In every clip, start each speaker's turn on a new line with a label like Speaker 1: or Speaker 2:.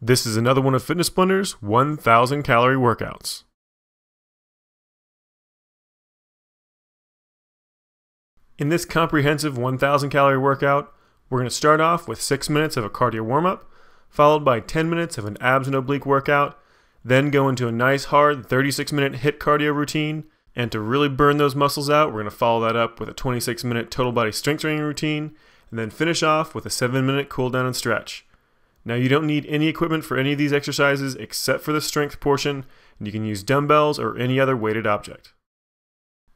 Speaker 1: This is another one of Fitness Splender's 1,000 calorie workouts. In this comprehensive 1,000 calorie workout, we're going to start off with 6 minutes of a cardio warm-up, followed by 10 minutes of an abs and oblique workout, then go into a nice hard 36-minute HIIT cardio routine, and to really burn those muscles out, we're going to follow that up with a 26-minute total body strength training routine, and then finish off with a 7-minute cool down and stretch. Now you don't need any equipment for any of these exercises except for the strength portion, and you can use dumbbells or any other weighted object.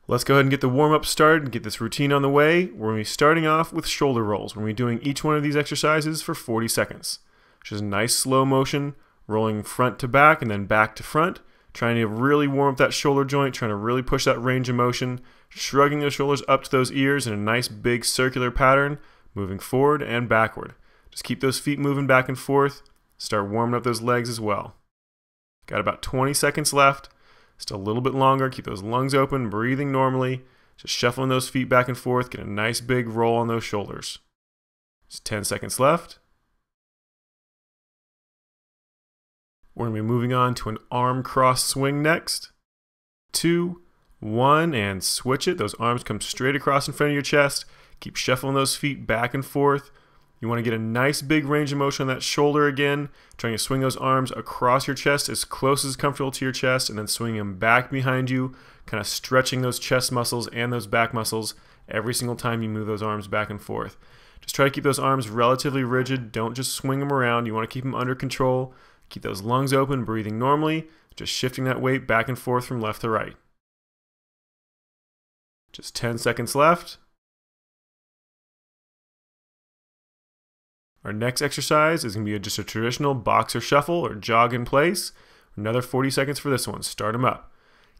Speaker 1: Let's go ahead and get the warm-up started and get this routine on the way. We're going to be starting off with shoulder rolls. We're going to be doing each one of these exercises for 40 seconds. Which is a nice slow motion, rolling front to back and then back to front, trying to really warm up that shoulder joint, trying to really push that range of motion, shrugging those shoulders up to those ears in a nice big circular pattern, moving forward and backward. Just keep those feet moving back and forth. Start warming up those legs as well. Got about 20 seconds left. Just a little bit longer. Keep those lungs open, breathing normally. Just shuffling those feet back and forth. Get a nice big roll on those shoulders. Just 10 seconds left. We're going to be moving on to an arm cross swing next. 2, 1, and switch it. Those arms come straight across in front of your chest. Keep shuffling those feet back and forth. You want to get a nice big range of motion on that shoulder again, trying to swing those arms across your chest as close as comfortable to your chest, and then swing them back behind you, kind of stretching those chest muscles and those back muscles every single time you move those arms back and forth. Just try to keep those arms relatively rigid. Don't just swing them around. You want to keep them under control. Keep those lungs open, breathing normally, just shifting that weight back and forth from left to right. Just 10 seconds left. Our next exercise is going to be just a traditional boxer shuffle or jog in place. Another 40 seconds for this one. Start them up.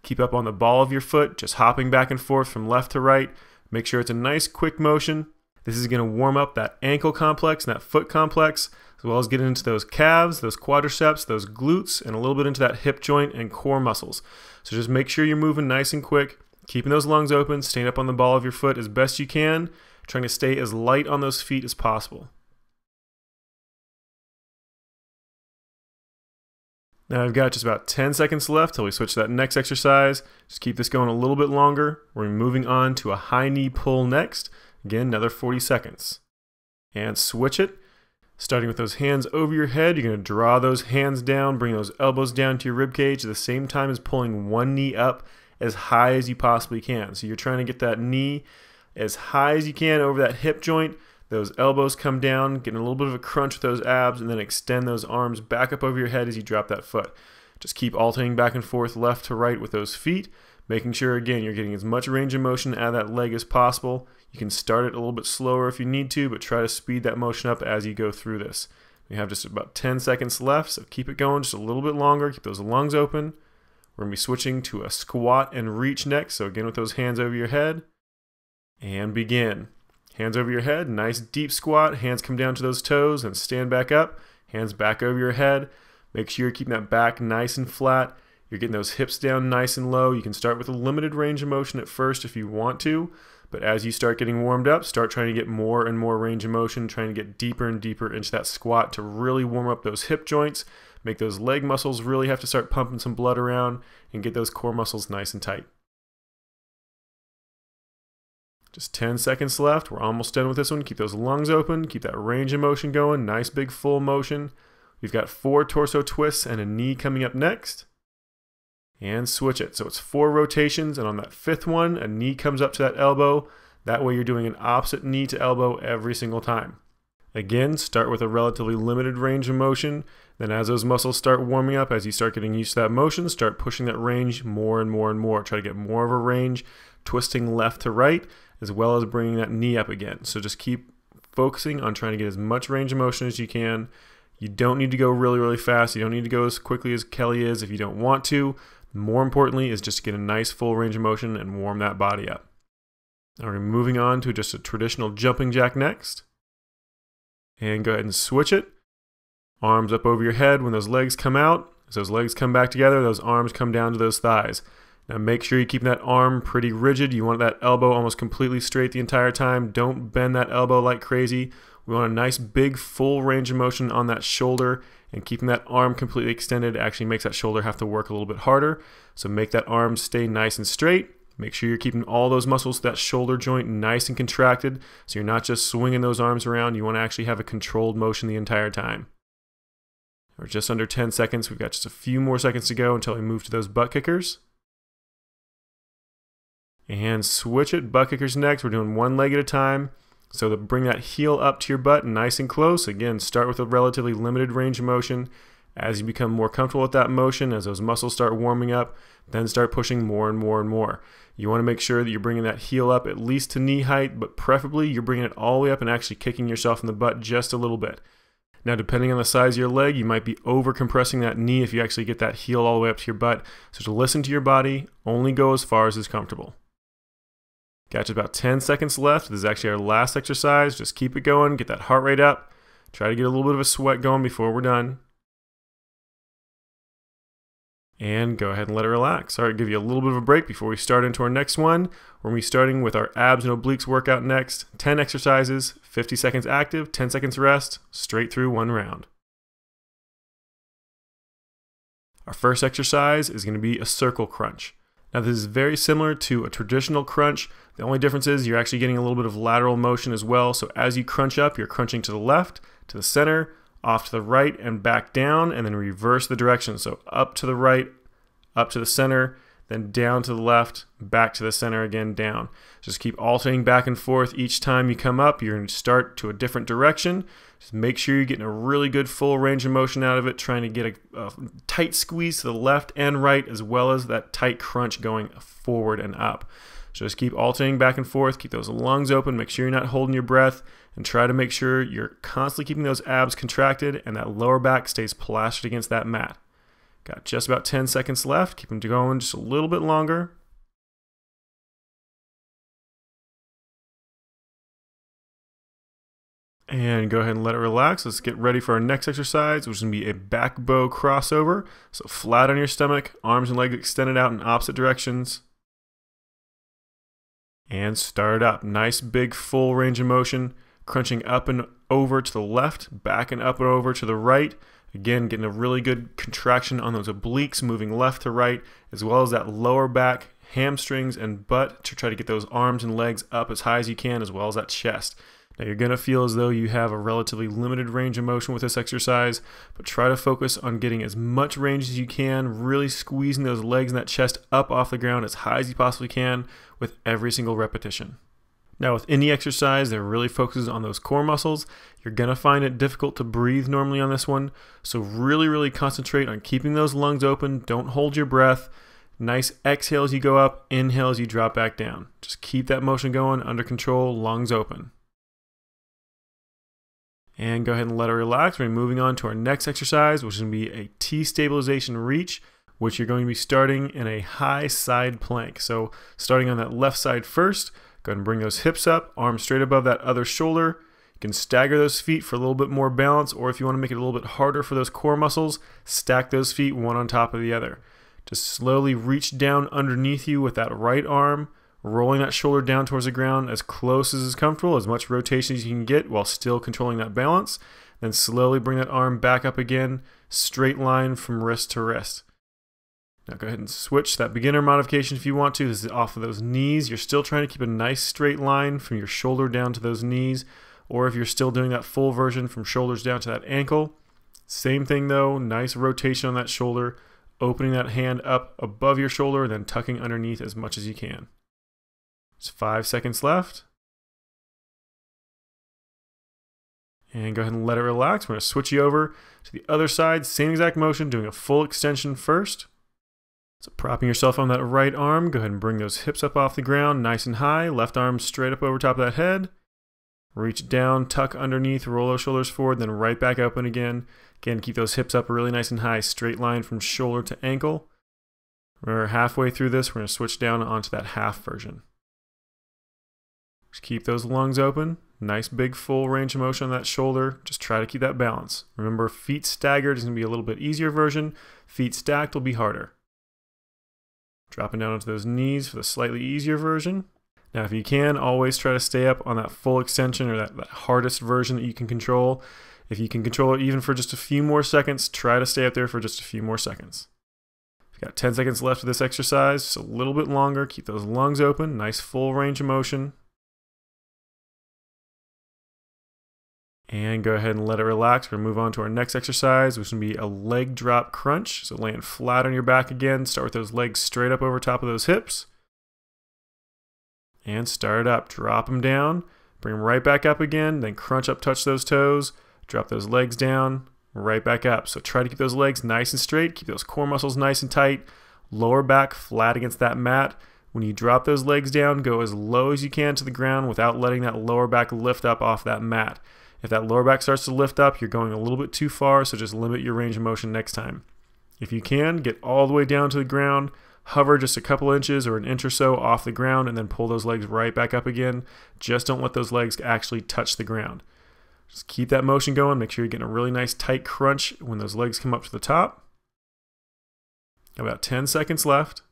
Speaker 1: Keep up on the ball of your foot, just hopping back and forth from left to right. Make sure it's a nice quick motion. This is going to warm up that ankle complex and that foot complex, as well as get into those calves, those quadriceps, those glutes, and a little bit into that hip joint and core muscles. So just make sure you're moving nice and quick, keeping those lungs open, staying up on the ball of your foot as best you can, trying to stay as light on those feet as possible. Now I've got just about 10 seconds left till we switch to that next exercise. Just keep this going a little bit longer. We're moving on to a high knee pull next. Again, another 40 seconds. And switch it. Starting with those hands over your head, you're going to draw those hands down, bring those elbows down to your rib cage at the same time as pulling one knee up as high as you possibly can. So you're trying to get that knee as high as you can over that hip joint. Those elbows come down, getting a little bit of a crunch with those abs, and then extend those arms back up over your head as you drop that foot. Just keep alternating back and forth left to right with those feet, making sure, again, you're getting as much range of motion out of that leg as possible. You can start it a little bit slower if you need to, but try to speed that motion up as you go through this. We have just about 10 seconds left, so keep it going just a little bit longer. Keep those lungs open. We're going to be switching to a squat and reach next, so again with those hands over your head. And begin. Hands over your head, nice deep squat, hands come down to those toes and stand back up, hands back over your head. Make sure you're keeping that back nice and flat. You're getting those hips down nice and low. You can start with a limited range of motion at first if you want to, but as you start getting warmed up, start trying to get more and more range of motion, trying to get deeper and deeper into that squat to really warm up those hip joints, make those leg muscles really have to start pumping some blood around, and get those core muscles nice and tight. Just 10 seconds left. We're almost done with this one. Keep those lungs open. Keep that range of motion going. Nice big full motion. We've got 4 torso twists and a knee coming up next. And switch it. So it's 4 rotations, and on that 5th one, a knee comes up to that elbow. That way you're doing an opposite knee to elbow every single time. Again, start with a relatively limited range of motion. Then as those muscles start warming up, as you start getting used to that motion, start pushing that range more and more and more. Try to get more of a range, twisting left to right, as well as bringing that knee up again. So just keep focusing on trying to get as much range of motion as you can. You don't need to go really, really fast. You don't need to go as quickly as Kelly is if you don't want to. More importantly is just to get a nice full range of motion and warm that body up. Now we're moving on to just a traditional jumping jack next. And go ahead and switch it. Arms up over your head when those legs come out. As those legs come back together, those arms come down to those thighs. Now make sure you keep that arm pretty rigid. You want that elbow almost completely straight the entire time. Don't bend that elbow like crazy. We want a nice big full range of motion on that shoulder, and keeping that arm completely extended actually makes that shoulder have to work a little bit harder. So make that arm stay nice and straight. Make sure you're keeping all those muscles, that shoulder joint, nice and contracted, so you're not just swinging those arms around. You want to actually have a controlled motion the entire time. We're just under 10 seconds. We've got just a few more seconds to go until we move to those butt kickers. And switch it, butt kickers next. We're doing one leg at a time. So to bring that heel up to your butt nice and close. Again, start with a relatively limited range of motion. As you become more comfortable with that motion, as those muscles start warming up, then start pushing more and more and more. You want to make sure that you're bringing that heel up at least to knee height, but preferably you're bringing it all the way up and actually kicking yourself in the butt just a little bit. Now, depending on the size of your leg, you might be over compressing that knee if you actually get that heel all the way up to your butt. So to listen to your body, only go as far as is comfortable. Got just about 10 seconds left. This is actually our last exercise. Just keep it going, get that heart rate up. Try to get a little bit of a sweat going before we're done. And go ahead and let it relax. All right, give you a little bit of a break before we start into our next one. We're going to be starting with our abs and obliques workout next. 10 exercises, 50 seconds active, 10 seconds rest, straight through one round. Our first exercise is going to be a circle crunch. Now this is very similar to a traditional crunch. The only difference is you're actually getting a little bit of lateral motion as well. So as you crunch up, you're crunching to the left, to the center, off to the right, and back down, and then reverse the direction. So up to the right, up to the center, then down to the left, back to the center again, down. Just keep alternating back and forth. Each time you come up, you're going to start to a different direction. Just make sure you're getting a really good full range of motion out of it, trying to get a tight squeeze to the left and right, as well as that tight crunch going forward and up. So just keep alternating back and forth, keep those lungs open, make sure you're not holding your breath, and try to make sure you're constantly keeping those abs contracted and that lower back stays plastered against that mat. Got just about 10 seconds left. Keep them going just a little bit longer. And go ahead and let it relax. Let's get ready for our next exercise, which is going to be a back bow crossover. So flat on your stomach, arms and legs extended out in opposite directions. And start up. Nice big full range of motion. Crunching up and over to the left, back and up and over to the right. Again, getting a really good contraction on those obliques, moving left to right, as well as that lower back, hamstrings, and butt to try to get those arms and legs up as high as you can, as well as that chest. Now you're going to feel as though you have a relatively limited range of motion with this exercise, but try to focus on getting as much range as you can, really squeezing those legs and that chest up off the ground as high as you possibly can with every single repetition. Now with any exercise that really focuses on those core muscles, you're going to find it difficult to breathe normally on this one. So really concentrate on keeping those lungs open. Don't hold your breath. Nice exhale as you go up, inhale as you drop back down. Just keep that motion going, under control, lungs open. And go ahead and let it relax. We're moving on to our next exercise, which is going to be a T-Stabilization Reach, which you're going to be starting in a high side plank. So starting on that left side first, go ahead and bring those hips up, arms straight above that other shoulder. You can stagger those feet for a little bit more balance, or if you want to make it a little bit harder for those core muscles, stack those feet one on top of the other. Just slowly reach down underneath you with that right arm, rolling that shoulder down towards the ground as close as is comfortable, as much rotation as you can get while still controlling that balance. Then slowly bring that arm back up again, straight line from wrist to wrist. Now go ahead and switch that beginner modification if you want to. This is off of those knees. You're still trying to keep a nice straight line from your shoulder down to those knees, or if you're still doing that full version from shoulders down to that ankle. Same thing though, nice rotation on that shoulder, opening that hand up above your shoulder, then tucking underneath as much as you can. Just 5 seconds left. And go ahead and let it relax. We're going to switch you over to the other side. Same exact motion, doing a full extension first. So propping yourself on that right arm, go ahead and bring those hips up off the ground, nice and high. Left arm straight up over top of that head. Reach down, tuck underneath, roll those shoulders forward, then right back open again. Again, keep those hips up really nice and high, straight line from shoulder to ankle. We're halfway through this. We're going to switch down onto that half version. Just keep those lungs open. Nice big full range of motion on that shoulder. Just try to keep that balance. Remember, feet staggered is going to be a little bit easier version. Feet stacked will be harder. Dropping down onto those knees for the slightly easier version. Now, if you can, always try to stay up on that full extension or that hardest version that you can control. If you can control it even for just a few more seconds, try to stay up there for just a few more seconds. You've got 10 seconds left of this exercise, just a little bit longer. Keep those lungs open, nice full range of motion. And go ahead and let it relax. We're going to move on to our next exercise, which is going to be a leg drop crunch. So laying flat on your back again. Start with those legs straight up over top of those hips. And start up. Drop them down. Bring them right back up again. Then crunch up, touch those toes. Drop those legs down. Right back up. So try to keep those legs nice and straight. Keep those core muscles nice and tight. Lower back flat against that mat. When you drop those legs down, go as low as you can to the ground without letting that lower back lift up off that mat. If that lower back starts to lift up, you're going a little bit too far, so just limit your range of motion next time. If you can, get all the way down to the ground, hover just a couple inches or an inch or so off the ground, and then pull those legs right back up again. Just don't let those legs actually touch the ground. Just keep that motion going. Make sure you're getting a really nice tight crunch when those legs come up to the top. About 10 seconds left.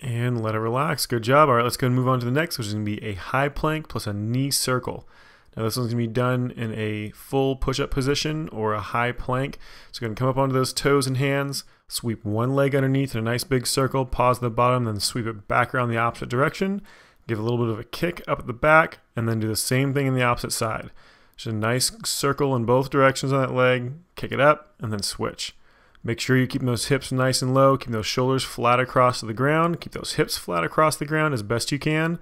Speaker 1: And let it relax. Good job. All right, let's go and move on to the next, which is going to be a high plank plus a knee circle. Now this one's going to be done in a full push-up position or a high plank. So you're going to come up onto those toes and hands, sweep one leg underneath in a nice big circle, pause at the bottom, then sweep it back around the opposite direction. Give a little bit of a kick up at the back, and then do the same thing in the opposite side. Just a nice circle in both directions on that leg, kick it up, and then switch. Make sure you're keeping those hips nice and low, keep those shoulders flat across the ground, keep those hips flat across the ground as best you can,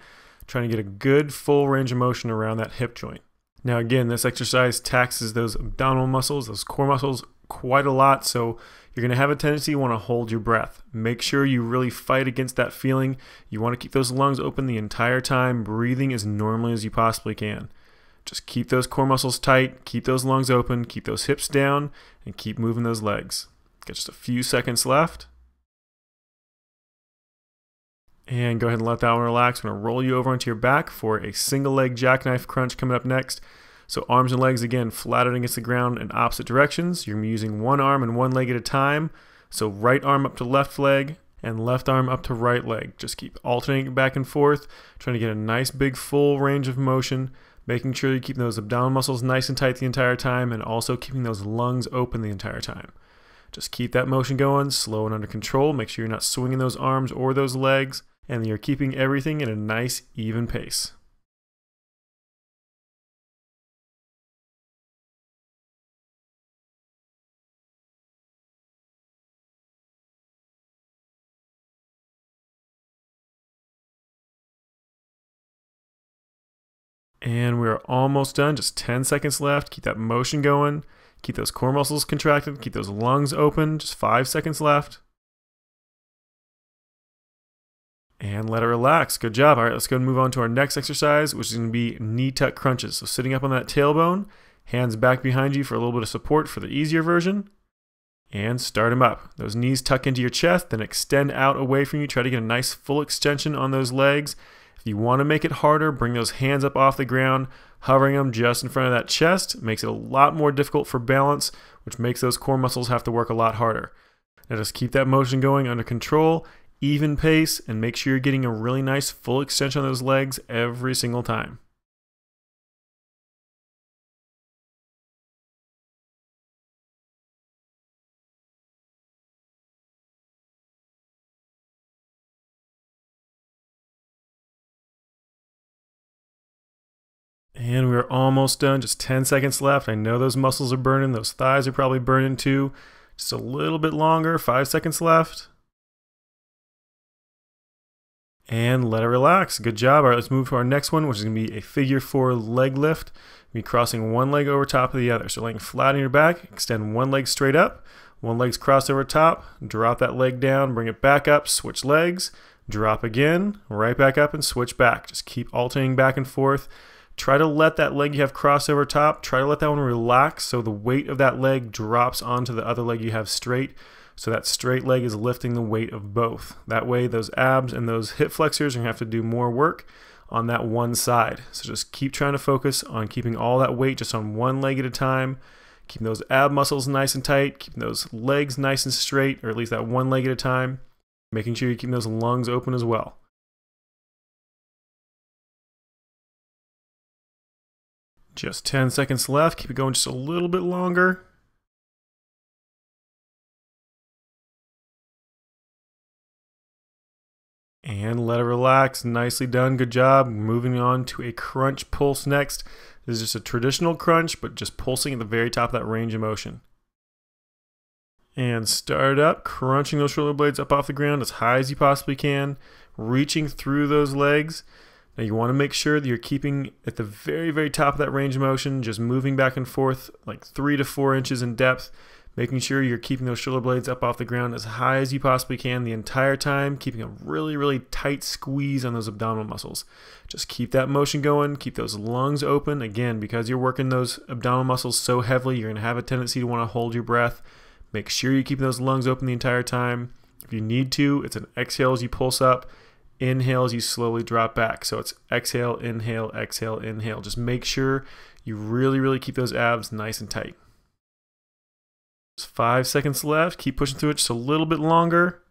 Speaker 1: trying to get a good full range of motion around that hip joint. Now again, this exercise taxes those abdominal muscles, those core muscles quite a lot, so you're going to have a tendency to want to hold your breath. Make sure you really fight against that feeling. You want to keep those lungs open the entire time, breathing as normally as you possibly can. Just keep those core muscles tight, keep those lungs open, keep those hips down, and keep moving those legs. Got just a few seconds left. And go ahead and let that one relax. I'm going to roll you over onto your back for a single leg jackknife crunch coming up next. So arms and legs again flattened against the ground in opposite directions. You're going to be using one arm and one leg at a time. So right arm up to left leg and left arm up to right leg. Just keep alternating back and forth, trying to get a nice big full range of motion, making sure you keep those abdominal muscles nice and tight the entire time and also keeping those lungs open the entire time. Just keep that motion going, slow and under control. Make sure you're not swinging those arms or those legs, and you're keeping everything in a nice, even pace. And we're almost done, just 10 seconds left. Keep that motion going. Keep those core muscles contracted. Keep those lungs open. Just 5 seconds left. And let it relax. Good job. All right, let's go and move on to our next exercise, which is going to be knee tuck crunches. So sitting up on that tailbone, hands back behind you for a little bit of support for the easier version. And start them up. Those knees tuck into your chest, then extend out away from you. Try to get a nice full extension on those legs. If you want to make it harder, bring those hands up off the ground, hovering them just in front of that chest. Makes it a lot more difficult for balance, which makes those core muscles have to work a lot harder. Now just keep that motion going under control, even pace, and make sure you're getting a really nice full extension on those legs every single time. And we're almost done, just 10 seconds left. I know those muscles are burning, those thighs are probably burning too. Just a little bit longer, 5 seconds left. And let it relax. Good job. All right, let's move to our next one, which is going to be a figure 4 leg lift. We'll be crossing one leg over top of the other. So laying flat on your back, extend one leg straight up, one leg's crossed over top, drop that leg down, bring it back up, switch legs, drop again, right back up and switch back. Just keep alternating back and forth. Try to let that leg you have crossed over top, try to let that one relax so the weight of that leg drops onto the other leg you have straight. So that straight leg is lifting the weight of both. That way those abs and those hip flexors are going to have to do more work on that one side. So just keep trying to focus on keeping all that weight just on one leg at a time. keeping those ab muscles nice and tight, keeping those legs nice and straight, or at least that one leg at a time, making sure you're keeping those lungs open as well. Just 10 seconds left. Keep it going just a little bit longer. And let it relax. Nicely done. Good job. Moving on to a crunch pulse next. This is just a traditional crunch, but just pulsing at the very top of that range of motion. And start up, crunching those shoulder blades up off the ground as high as you possibly can, reaching through those legs. Now you want to make sure that you're keeping at the very, very top of that range of motion, just moving back and forth like 3 to 4 inches in depth, making sure you're keeping those shoulder blades up off the ground as high as you possibly can the entire time, keeping a really, really tight squeeze on those abdominal muscles. Just keep that motion going, keep those lungs open. Again, because you're working those abdominal muscles so heavily, you're going to have a tendency to want to hold your breath. Make sure you keep those lungs open the entire time. If you need to, it's an exhale as you pulse up, inhale as you slowly drop back. So it's exhale, inhale, exhale, inhale. Just make sure you really, really keep those abs nice and tight. 5 seconds left. Keep pushing through it just a little bit longer.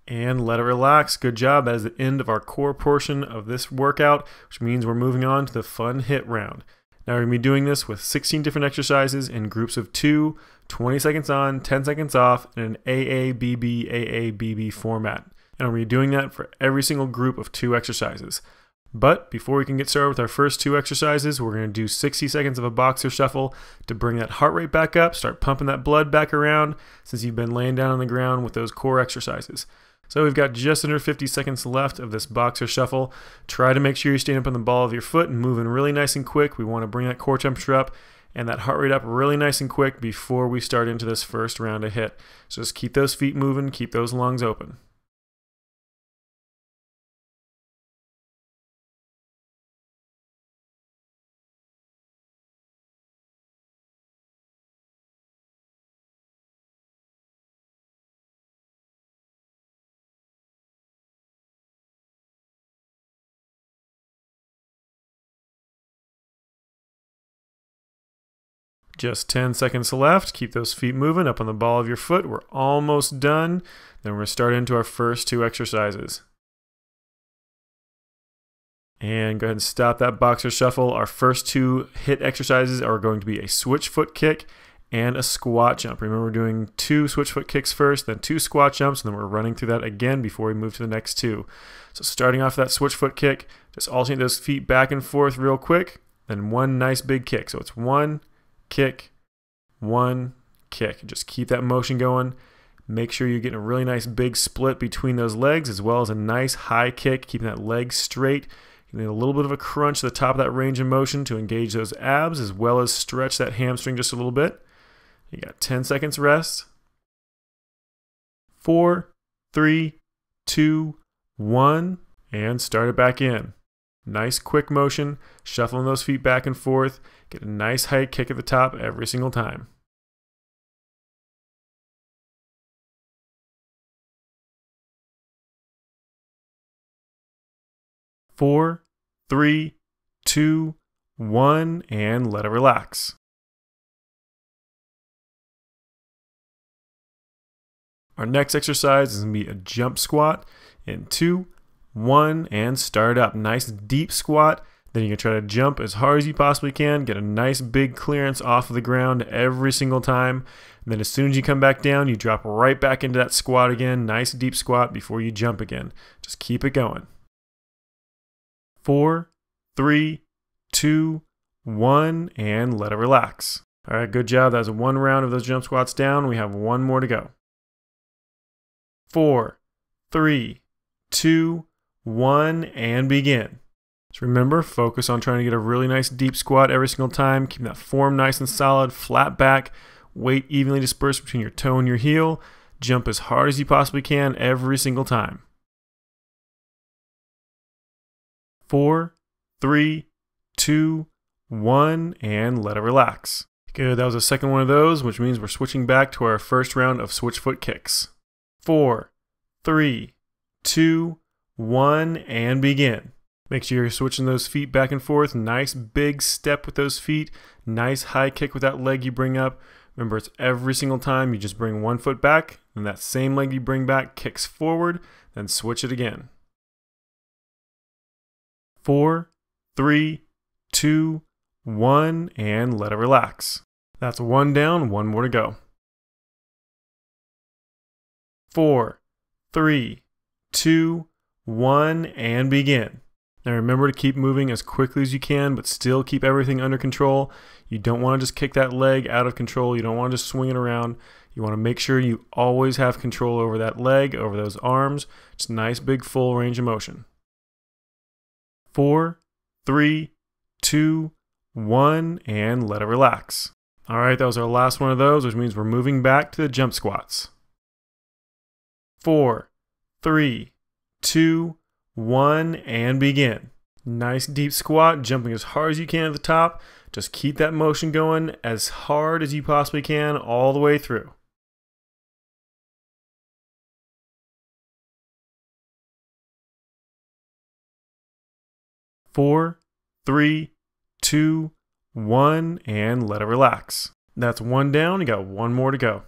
Speaker 1: And let it relax. Good job. That is the end of our core portion of this workout, which means we're moving on to the fun HIIT round. Now we're going to be doing this with 16 different exercises in groups of 2, 20 seconds on, 10 seconds off, in an AABB format. And we're doing that for every single group of 2 exercises. But before we can get started with our first 2 exercises, we're going to do 60 seconds of a boxer shuffle to bring that heart rate back up, start pumping that blood back around since you've been laying down on the ground with those core exercises. So we've got just under 50 seconds left of this boxer shuffle. Try to make sure you're staying up on the ball of your foot and moving really nice and quick. We want to bring that core temperature up and that heart rate up really nice and quick before we start into this first round of HIIT. So just keep those feet moving, keep those lungs open. Just 10 seconds left. Keep those feet moving up on the ball of your foot. We're almost done. Then we're going to start into our first 2 exercises. And go ahead and stop that boxer shuffle. Our first 2 HIIT exercises are going to be a switch foot kick and a squat jump. Remember, we're doing 2 switch foot kicks first, then 2 squat jumps, and then we're running through that again before we move to the next 2. So starting off that switch foot kick, just alternate those feet back and forth real quick, then 1 nice big kick. So it's 1, kick, 1, kick. Just keep that motion going. Make sure you're getting a really nice big split between those legs as well as a nice high kick, keeping that leg straight. You need a little bit of a crunch at the top of that range of motion to engage those abs as well as stretch that hamstring just a little bit. You got 10 seconds rest. 4, 3, 2, 1, and start it back in. Nice quick motion, shuffling those feet back and forth. Get a nice high kick at the top every single time. Four, 3, 2, 1, and let it relax. Our next exercise is going to be a jump squat in 2, 1, and start up. Nice deep squat. Then you're going to try to jump as hard as you possibly can, get a nice big clearance off of the ground every single time. And then as soon as you come back down, you drop right back into that squat again. Nice deep squat before you jump again. Just keep it going. 4, 3, 2, 1, and let it relax. All right, good job. That was 1 round of those jump squats down. We have 1 more to go. 4, 3, 2, 1, and begin. So remember, focus on trying to get a really nice deep squat every single time, keeping that form nice and solid, flat back, weight evenly dispersed between your toe and your heel. Jump as hard as you possibly can every single time. 4, 3, 2, 1, and let it relax. Good, that was the second one of those, which means we're switching back to our first round of switch foot kicks. 4, 3, 2, 1, and begin. Make sure you're switching those feet back and forth. Nice big step with those feet. Nice high kick with that leg you bring up. Remember, it's every single time you just bring one foot back, and that same leg you bring back kicks forward, then switch it again. 4, 3, 2, 1, and let it relax. That's one down, one more to go. 4, 3, 2, 1, and begin. Now remember to keep moving as quickly as you can, but still keep everything under control. You don't want to just kick that leg out of control. You don't want to just swing it around. You want to make sure you always have control over that leg, over those arms. Just nice big full range of motion. 4, 3, 2, 1, and let it relax. All right, that was our last one of those, which means we're moving back to the jump squats. 4, 3, 2, 1, and begin. Nice deep squat, jumping as hard as you can at the top. Just keep that motion going as hard as you possibly can all the way through. Four, 3, 2, 1, and let it relax. That's one down, you got one more to go.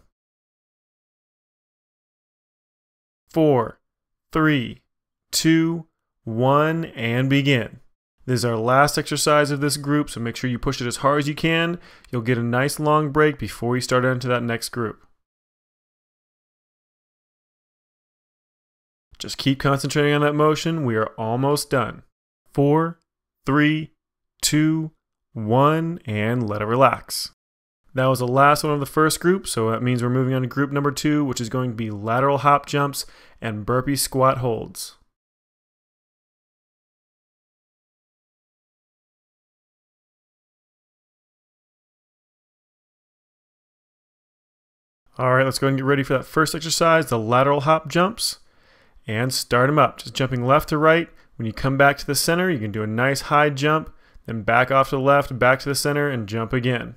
Speaker 1: 4, 3, 2, 1, and begin. This is our last exercise of this group, so make sure you push it as hard as you can. You'll get a nice long break before you start into that next group. Just keep concentrating on that motion. We are almost done. 4, 3, 2, 1, and let it relax. That was the last one of the first group, so that means we're moving on to group number 2, which is going to be lateral hop jumps and burpee squat holds. All right, let's go ahead and get ready for that first exercise, the lateral hop jumps, and start them up. Just jumping left to right. When you come back to the center, you can do a nice high jump, then back off to the left, back to the center, and jump again.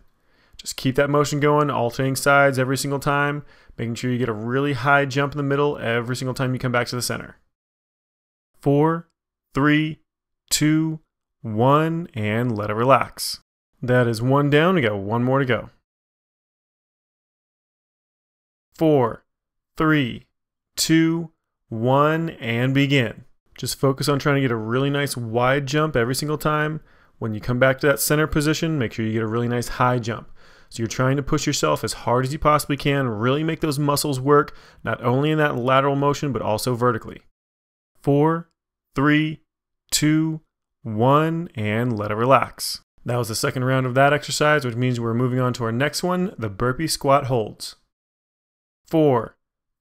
Speaker 1: Just keep that motion going, alternating sides every single time, making sure you get a really high jump in the middle every single time you come back to the center. 4, 3, 2, 1, and let it relax. That is one down, we got one more to go. 4, 3, 2, 1, and begin. Just focus on trying to get a really nice wide jump every single time. When you come back to that center position, make sure you get a really nice high jump. So you're trying to push yourself as hard as you possibly can, really make those muscles work, not only in that lateral motion, but also vertically. 4, 3, 2, 1, and let it relax. That was the second round of that exercise, which means we're moving on to our next one, the burpee squat holds. 4,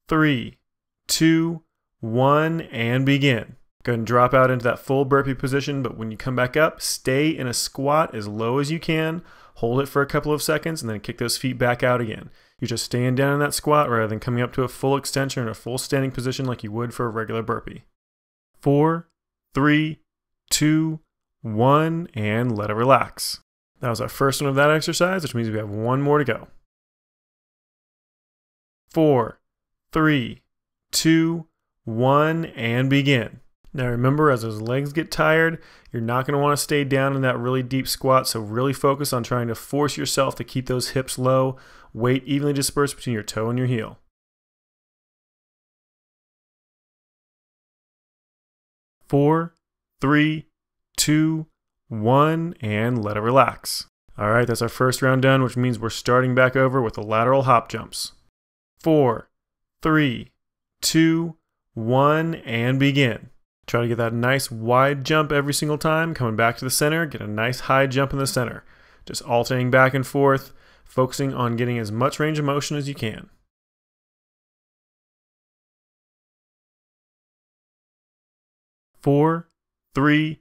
Speaker 1: 3, 2, 1, and begin. Go ahead and drop out into that full burpee position, but when you come back up, stay in a squat as low as you can, hold it for a couple of seconds, and then kick those feet back out again. You're just staying down in that squat rather than coming up to a full extension or a full standing position like you would for a regular burpee. 4, 3, 2, 1, and let it relax. That was our first one of that exercise, which means we have one more to go. 4, 3, 2, 1, and begin. Now remember, as those legs get tired, you're not going to want to stay down in that really deep squat, so really focus on trying to force yourself to keep those hips low, weight evenly dispersed between your toe and your heel. 4, 3, 2, 1, and let it relax. All right, that's our first round done, which means we're starting back over with the lateral hop jumps. 4, 3, 2, 1, and begin. Try to get that nice wide jump every single time, coming back to the center, get a nice high jump in the center. Just alternating back and forth, focusing on getting as much range of motion as you can. 4, 3,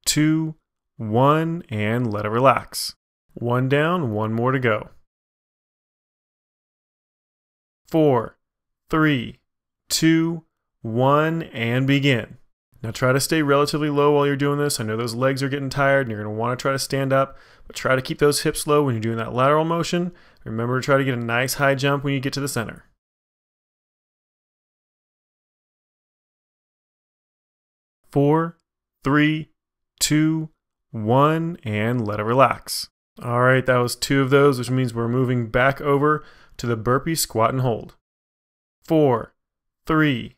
Speaker 1: 2, 1, and let it relax. One down, one more to go. 4, 3, 2, 1, and begin. Now try to stay relatively low while you're doing this. I know those legs are getting tired and you're going to want to try to stand up, but try to keep those hips low when you're doing that lateral motion. Remember to try to get a nice high jump when you get to the center. 4, 3, 2, 1, and let it relax. All right, that was 2 of those, which means we're moving back over to the burpee squat and hold. 4, 3,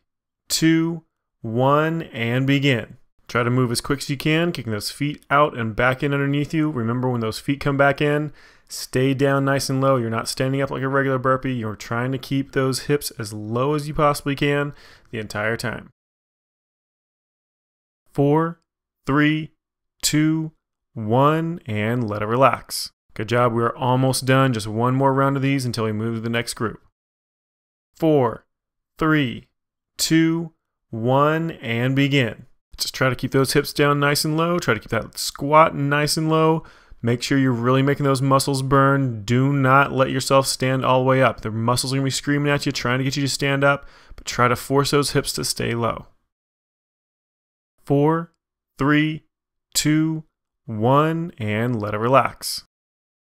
Speaker 1: 2, 1, and begin. Try to move as quick as you can, kicking those feet out and back in underneath you. Remember, when those feet come back in, stay down nice and low. You're not standing up like a regular burpee. You're trying to keep those hips as low as you possibly can the entire time. 4, 3, 2, 1, and let it relax. Good job. We are almost done. Just one more round of these until we move to the next group. 4, 3, 2, 1, and begin. Just try to keep those hips down nice and low. Try to keep that squat nice and low. Make sure you're really making those muscles burn. Do not let yourself stand all the way up. The muscles are going to be screaming at you, trying to get you to stand up, but try to force those hips to stay low. 4, 3, 2, 1, and let it relax.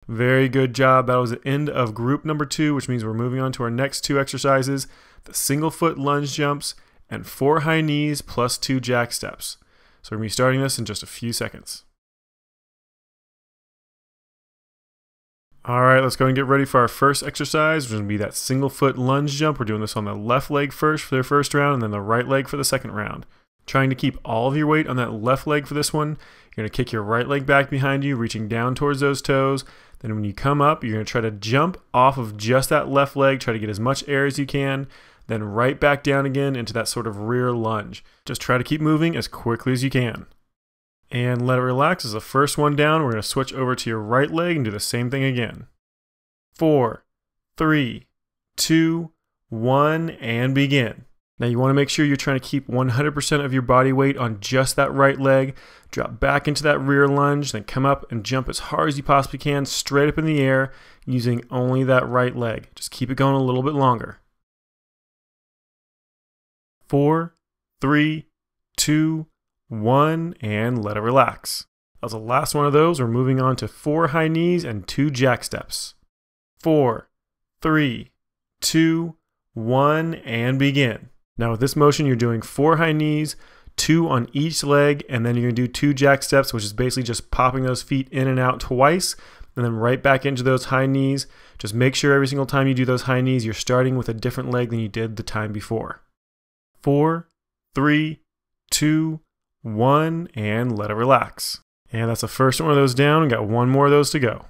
Speaker 1: Very good job. That was the end of group number 2, which means we're moving on to our next 2 exercises, the single foot lunge jumps and 4 high knees plus 2 jack steps. So we're going to be starting this in just a few seconds. All right, let's go and get ready for our first exercise, which is going to be that single foot lunge jump. We're doing this on the left leg first for the first round and then the right leg for the second round. Trying to keep all of your weight on that left leg for this one. You're going to kick your right leg back behind you, reaching down towards those toes. Then when you come up, you're going to try to jump off of just that left leg, try to get as much air as you can, then right back down again into that sort of rear lunge. Just try to keep moving as quickly as you can. And let it relax as the first one down. We're going to switch over to your right leg and do the same thing again. 4, 3, 2, 1, and begin. Now you want to make sure you're trying to keep 100% of your body weight on just that right leg. Drop back into that rear lunge, then come up and jump as hard as you possibly can, straight up in the air, using only that right leg. Just keep it going a little bit longer. 4, 3, 2, 1, and let it relax. That was the last one of those. We're moving on to 4 high knees and 2 jack steps. 4, 3, 2, 1, and begin. Now with this motion, you're doing 4 high knees, 2 on each leg, and then you're going to do 2 jack steps, which is basically just popping those feet in and out twice, and then right back into those high knees. Just make sure every single time you do those high knees, you're starting with a different leg than you did the time before. 4, 3, 2, 1, and let it relax. And that's the first one of those down. We got one more of those to go.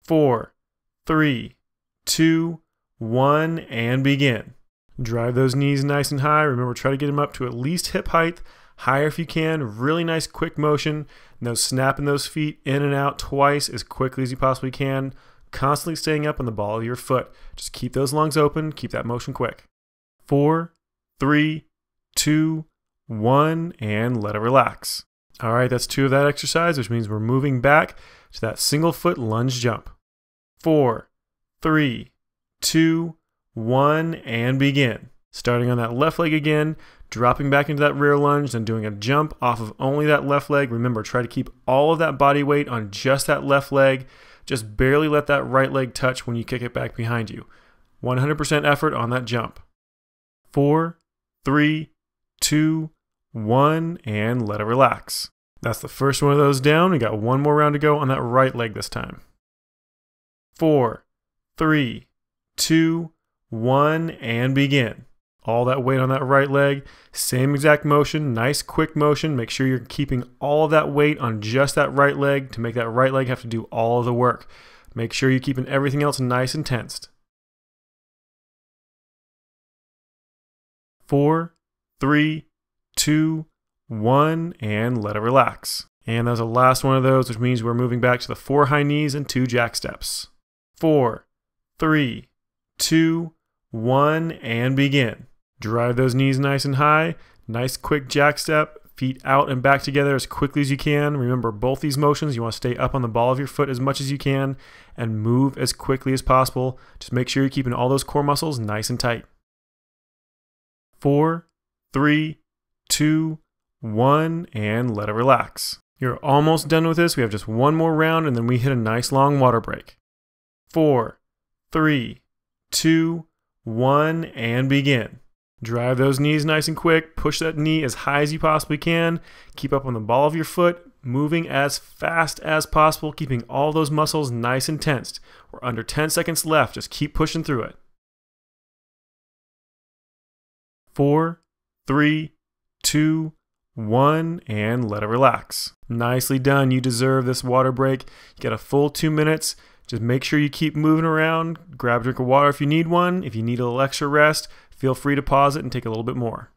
Speaker 1: 4, 3, 2, 1, and begin. Drive those knees nice and high. Remember, try to get them up to at least hip height, higher if you can. Really nice quick motion. Now snapping those feet in and out twice as quickly as you possibly can. Constantly staying up on the ball of your foot. Just keep those lungs open. Keep that motion quick. 4, 3, 2, 1, and let it relax. All right, that's 2 of that exercise, which means we're moving back to that single foot lunge jump. 4, 3, 2, 1, and begin. Starting on that left leg again, dropping back into that rear lunge, then doing a jump off of only that left leg. Remember, try to keep all of that body weight on just that left leg. Just barely let that right leg touch when you kick it back behind you. 100% effort on that jump. 4, 3, 2, 1, and let it relax. That's the first one of those down. We got one more round to go on that right leg this time. 4, 3, 2, 1, and begin. All that weight on that right leg. Same exact motion, nice quick motion. Make sure you're keeping all of that weight on just that right leg to make that right leg have to do all of the work. Make sure you're keeping everything else nice and tensed. 4, 3, 2, 1, and let it relax. And that's the last one of those, which means we're moving back to the 4 high knees and 2 jack steps. 4, 3, 2, 1, and begin. Drive those knees nice and high. Nice quick jack step. Feet out and back together as quickly as you can. Remember, both these motions, you want to stay up on the ball of your foot as much as you can and move as quickly as possible. Just make sure you're keeping all those core muscles nice and tight. 4, 3, 2, 1, and let it relax. You're almost done with this. We have just one more round and then we hit a nice long water break. 4, 3, 2, 1, and begin. Drive those knees nice and quick. Push that knee as high as you possibly can. Keep up on the ball of your foot, moving as fast as possible, keeping all those muscles nice and tensed. We're under 10 seconds left. Just keep pushing through it. 4, 3, 2, 1, and let it relax. Nicely done. You deserve this water break. You got a full 2 minutes. Just make sure you keep moving around. Grab a drink of water if you need one. If you need a little extra rest, feel free to pause it and take a little bit more.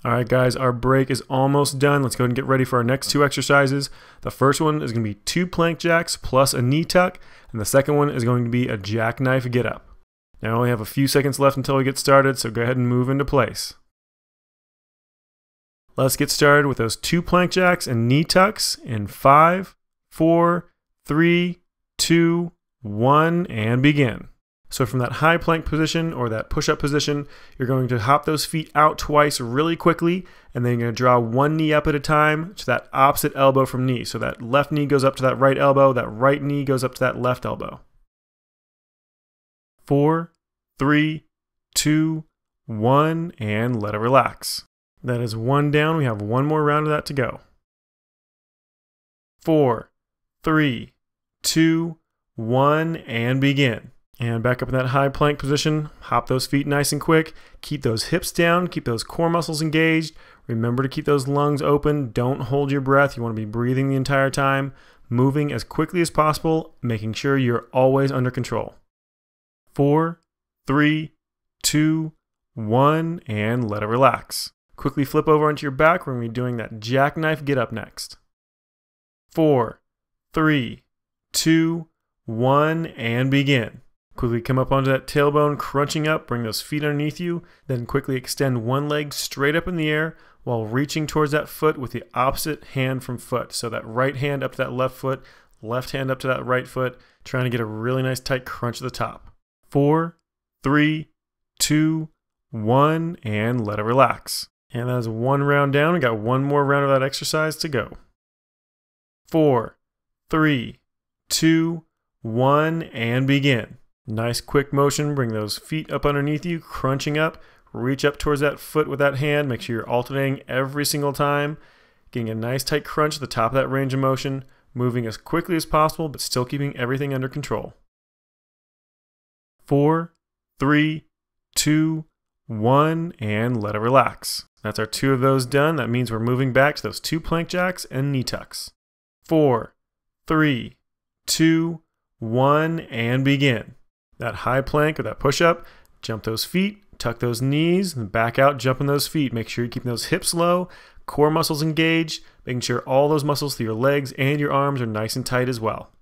Speaker 1: All right, guys, our break is almost done. Let's go ahead and get ready for our next 2 exercises. The first one is going to be 2 plank jacks plus a knee tuck, and the second one is going to be a jackknife get up. Now, I only have a few seconds left until we get started, so go ahead and move into place. Let's get started with those 2 plank jacks and knee tucks in 5, 4, 3, 2, 1, and begin. So from that high plank position or that push-up position, you're going to hop those feet out twice really quickly, and then you're going to draw one knee up at a time to that opposite elbow from knee. So that left knee goes up to that right elbow, that right knee goes up to that left elbow. 4, 3, 2, 1, and let it relax. That is 1 down. We have 1 more round of that to go. 4, 3, 2, 1, and begin. And back up in that high plank position, hop those feet nice and quick. Keep those hips down, keep those core muscles engaged. Remember to keep those lungs open. Don't hold your breath. You want to be breathing the entire time, moving as quickly as possible, making sure you're always under control. 4, 3, 2, 1, and let it relax. Quickly flip over onto your back. We're going to be doing that jackknife get up next. 4, 3, 2, 1, and begin. Quickly come up onto that tailbone, crunching up, bring those feet underneath you, then quickly extend one leg straight up in the air while reaching towards that foot with the opposite hand from foot. So that right hand up to that left foot, left hand up to that right foot, trying to get a really nice tight crunch at the top. 4, 3, 2, 1, and let it relax. And that is 1 round down. We got 1 more round of that exercise to go. 4, 3, 2, 1, and begin. Nice quick motion, bring those feet up underneath you, crunching up, reach up towards that foot with that hand, make sure you're alternating every single time, getting a nice tight crunch at the top of that range of motion, moving as quickly as possible, but still keeping everything under control. 4, 3, 2, 1, and let it relax. That's our 2 of those done. That means we're moving back to those 2 plank jacks and knee tucks. 4, 3, 2, 1, and begin. That high plank or that push-up, jump those feet, tuck those knees, and back out, jumping those feet. Make sure you're keeping those hips low, core muscles engaged, making sure all those muscles through your legs and your arms are nice and tight as well.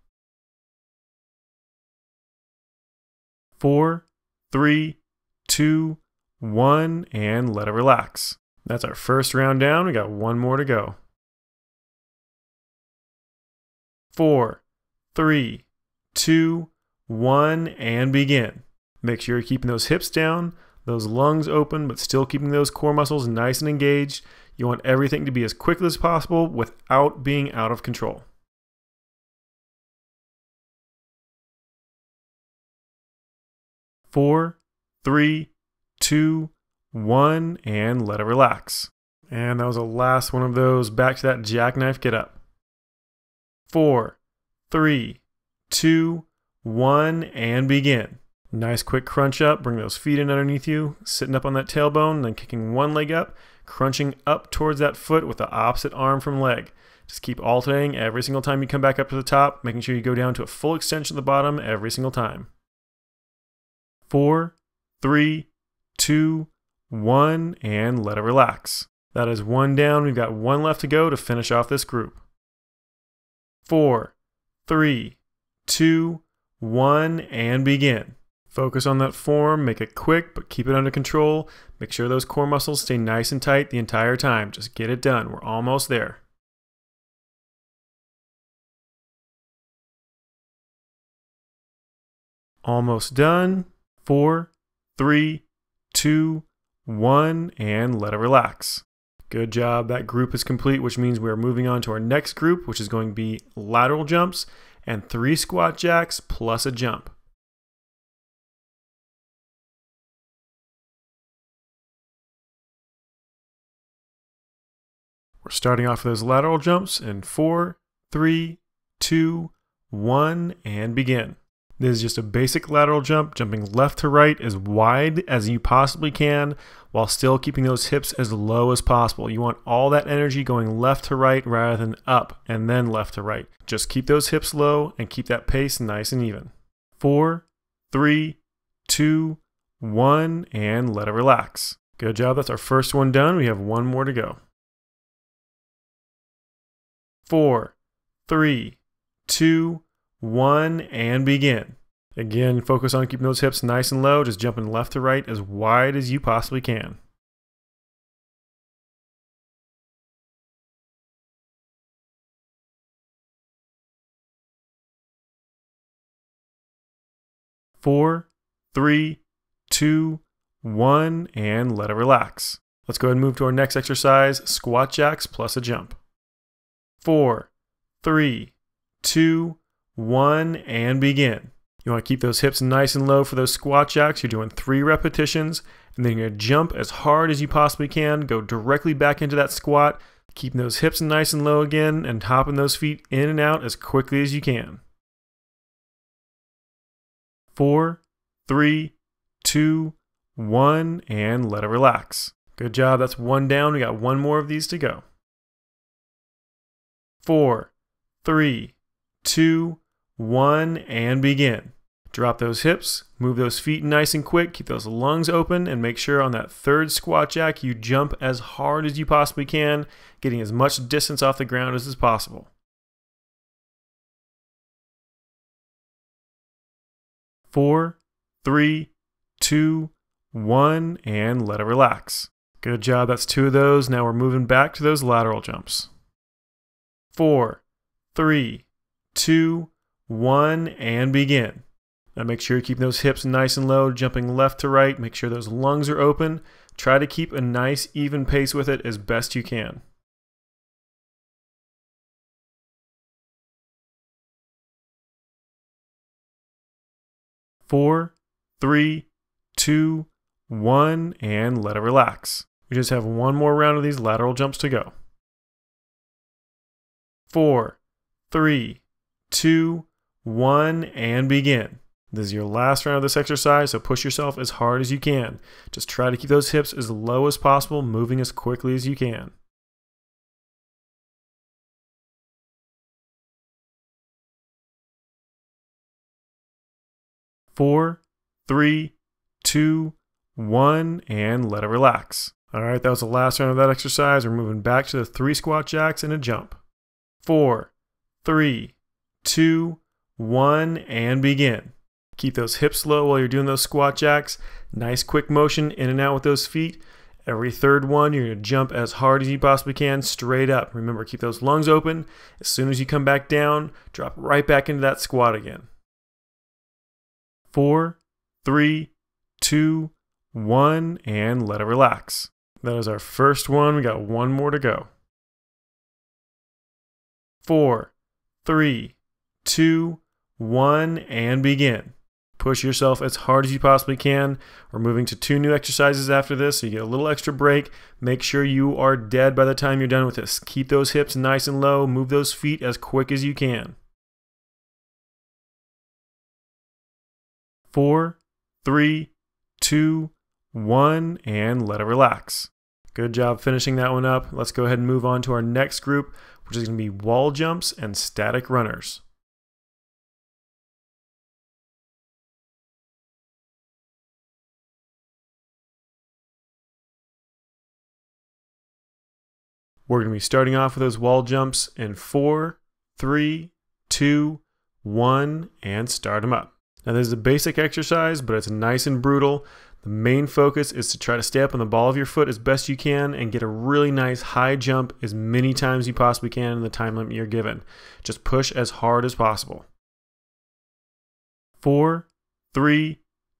Speaker 1: 4, 3, 2, 1, and let it relax. That's our first round down. We got 1 more to go. 4, 3, 2, 1, and begin. Make sure you're keeping those hips down, those lungs open, but still keeping those core muscles nice and engaged. You want everything to be as quick as possible without being out of control. 4, 3, 2, 1, and let it relax. And that was the last one of those. Back to that jackknife get up. 4, 3, 2, 1, and begin. Nice quick crunch up, bring those feet in underneath you, sitting up on that tailbone, then kicking one leg up, crunching up towards that foot with the opposite arm from leg. Just keep alternating every single time you come back up to the top, making sure you go down to a full extension at the bottom every single time. 4, 3, 2, 1, and let it relax. That is one down. We've got one left to go to finish off this group. 4, 3, 2, 1, and begin. Focus on that form, make it quick, but keep it under control. Make sure those core muscles stay nice and tight the entire time. Just get it done. We're almost there. Almost done. 4, 3, 2, 1, and let it relax. Good job. That group is complete, which means we're moving on to our next group, which is going to be lateral jumps and 3 squat jacks plus a jump. We're starting off with those lateral jumps in 4, 3, 2, 1, and begin. This is just a basic lateral jump, jumping left to right as wide as you possibly can while still keeping those hips as low as possible. You want all that energy going left to right rather than up and then left to right. Just keep those hips low and keep that pace nice and even. 4, 3, 2, 1, and let it relax. Good job. That's our first one done. We have one more to go. 4, 3, 2, 1, and begin. Again, focus on keeping those hips nice and low, just jumping left to right as wide as you possibly can. 4, 3, 2, 1, and let it relax. Let's go ahead and move to our next exercise, squat jacks plus a jump. 4, 3, 2, 1, and begin. You want to keep those hips nice and low for those squat jacks. You're doing 3 repetitions, and then you're going to jump as hard as you possibly can, go directly back into that squat, keeping those hips nice and low again, and hopping those feet in and out as quickly as you can. 4, 3, 2, 1, and let it relax. Good job. That's one down. We got one more of these to go. 4, 3, 2, 1, and begin. Drop those hips, move those feet nice and quick, keep those lungs open, and make sure on that third squat jack you jump as hard as you possibly can, getting as much distance off the ground as is possible. 4, 3, 2, 1, and let it relax. Good job. That's 2 of those. Now we're moving back to those lateral jumps. 4, 3, 2, 1, and begin. Now make sure you're keeping those hips nice and low, jumping left to right. Make sure those lungs are open. Try to keep a nice, even pace with it as best you can. 4, 3, 2, 1, and let it relax. We just have one more round of these lateral jumps to go. 4, 3, 2, 1, and begin. This is your last round of this exercise, so push yourself as hard as you can. Just try to keep those hips as low as possible, moving as quickly as you can. 4, 3, 2, 1, and let it relax. All right, that was the last round of that exercise. We're moving back to the 3 squat jacks and a jump. 4, 3, 2, 1, and begin. Keep those hips low while you're doing those squat jacks. Nice quick motion in and out with those feet. Every third one, you're going to jump as hard as you possibly can, straight up. Remember, keep those lungs open. As soon as you come back down, drop right back into that squat again. 4, 3, 2, 1, and let it relax. That is our first one. We got one more to go. 4, 3, 2, 1, and begin. Push yourself as hard as you possibly can. We're moving to 2 new exercises after this, so you get a little extra break. Make sure you are dead by the time you're done with this. Keep those hips nice and low. Move those feet as quick as you can. 4, 3, 2, 1, and let it relax. Good job finishing that one up. Let's go ahead and move on to our next group, which is going to be wall jumps and static runners. We're going to be starting off with those wall jumps in 4, 3, 2, 1, and start them up. Now this is a basic exercise, but it's nice and brutal. The main focus is to try to stay up on the ball of your foot as best you can and get a really nice high jump as many times as you possibly can in the time limit you're given. Just push as hard as possible. 4, 3,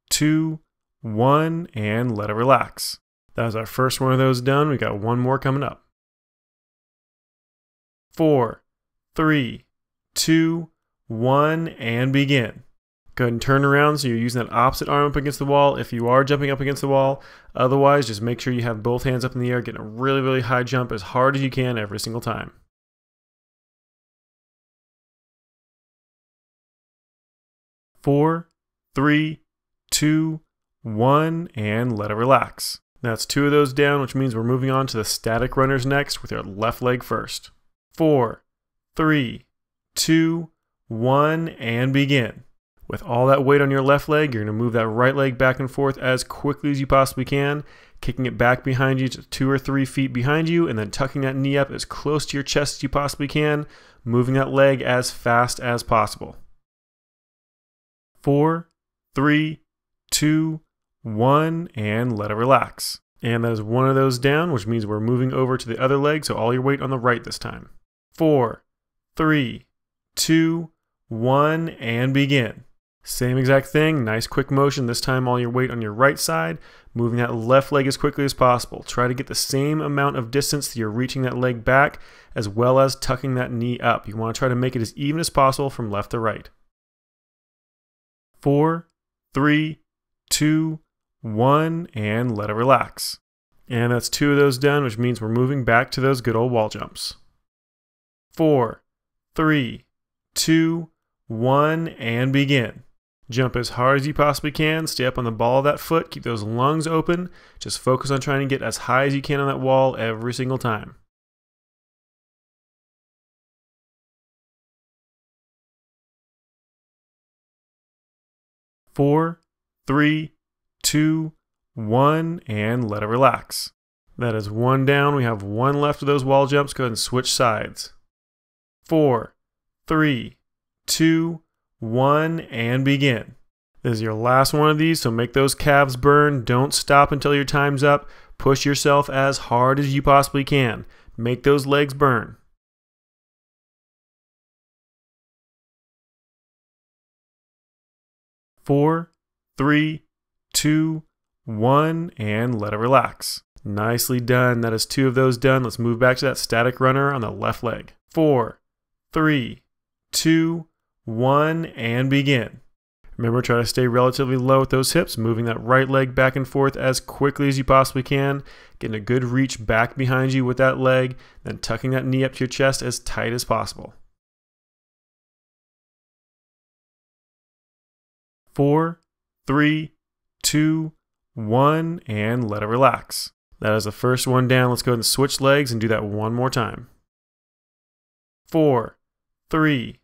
Speaker 1: 2, 1, and let it relax. That was our first one of those done. We got one more coming up. 4, 3, 2, 1, and begin. Go ahead and turn around so you're using that opposite arm up against the wall if you are jumping up against the wall. Otherwise, just make sure you have both hands up in the air, getting a really, really high jump as hard as you can every single time. 4, 3, 2, 1, and let it relax. That's 2 of those down, which means we're moving on to the static runners next with our left leg first. 4, 3, 2, 1, and begin. With all that weight on your left leg, you're going to move that right leg back and forth as quickly as you possibly can, kicking it back behind you to 2 or 3 feet behind you, and then tucking that knee up as close to your chest as you possibly can, moving that leg as fast as possible. 4, 3, 2, 1, and let it relax. And that is one of those down, which means we're moving over to the other leg, so all your weight on the right this time. 4, 3, 2, 1, and begin. Same exact thing, nice quick motion, this time all your weight on your right side, moving that left leg as quickly as possible. Try to get the same amount of distance that you're reaching that leg back, as well as tucking that knee up. You want to try to make it as even as possible from left to right. 4, 3, 2, 1, and let it relax. And that's 2 of those done, which means we're moving back to those good old wall jumps. 4, 3, 2, 1, and begin. Jump as hard as you possibly can. Stay up on the ball of that foot. Keep those lungs open. Just focus on trying to get as high as you can on that wall every single time. 4, 3, 2, 1, and let it relax. That is 1 down. We have 1 left of those wall jumps. Go ahead and switch sides. 4, 3, 2, 1, and begin. This is your last one of these, so make those calves burn. Don't stop until your time's up. Push yourself as hard as you possibly can. Make those legs burn. 4, 3, 2, 1, and let it relax. Nicely done. That is 2 of those done. Let's move back to that static runner on the left leg. 4, 3, 2, 1, and begin. Remember, try to stay relatively low with those hips, moving that right leg back and forth as quickly as you possibly can, getting a good reach back behind you with that leg, then tucking that knee up to your chest as tight as possible. 4, 3, 2, 1, and let it relax. That is the first one down. Let's go ahead and switch legs and do that one more time. 4, 3,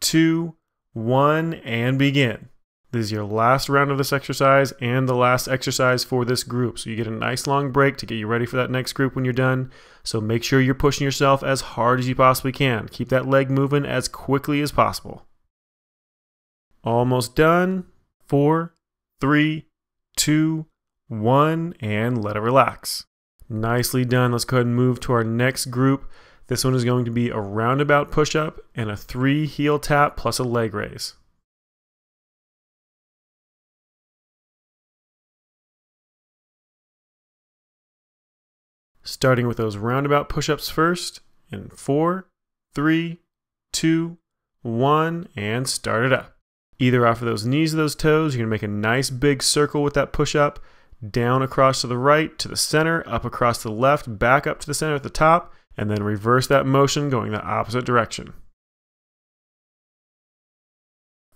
Speaker 1: 2, 1, and begin. This is your last round of this exercise and the last exercise for this group. So you get a nice long break to get you ready for that next group when you're done. So make sure you're pushing yourself as hard as you possibly can. Keep that leg moving as quickly as possible. Almost done. 4, 3, 2, 1, and let it relax. Nicely done. Let's go ahead and move to our next group. This one is going to be a roundabout push-up and a 3 heel tap plus a leg raise. Starting with those roundabout push-ups first in 4, 3, 2, 1, and start it up. Either off of those knees or those toes, you're going to make a nice big circle with that push-up, down across to the right, to the center, up across to the left, back up to the center at the top, and then reverse that motion going the opposite direction.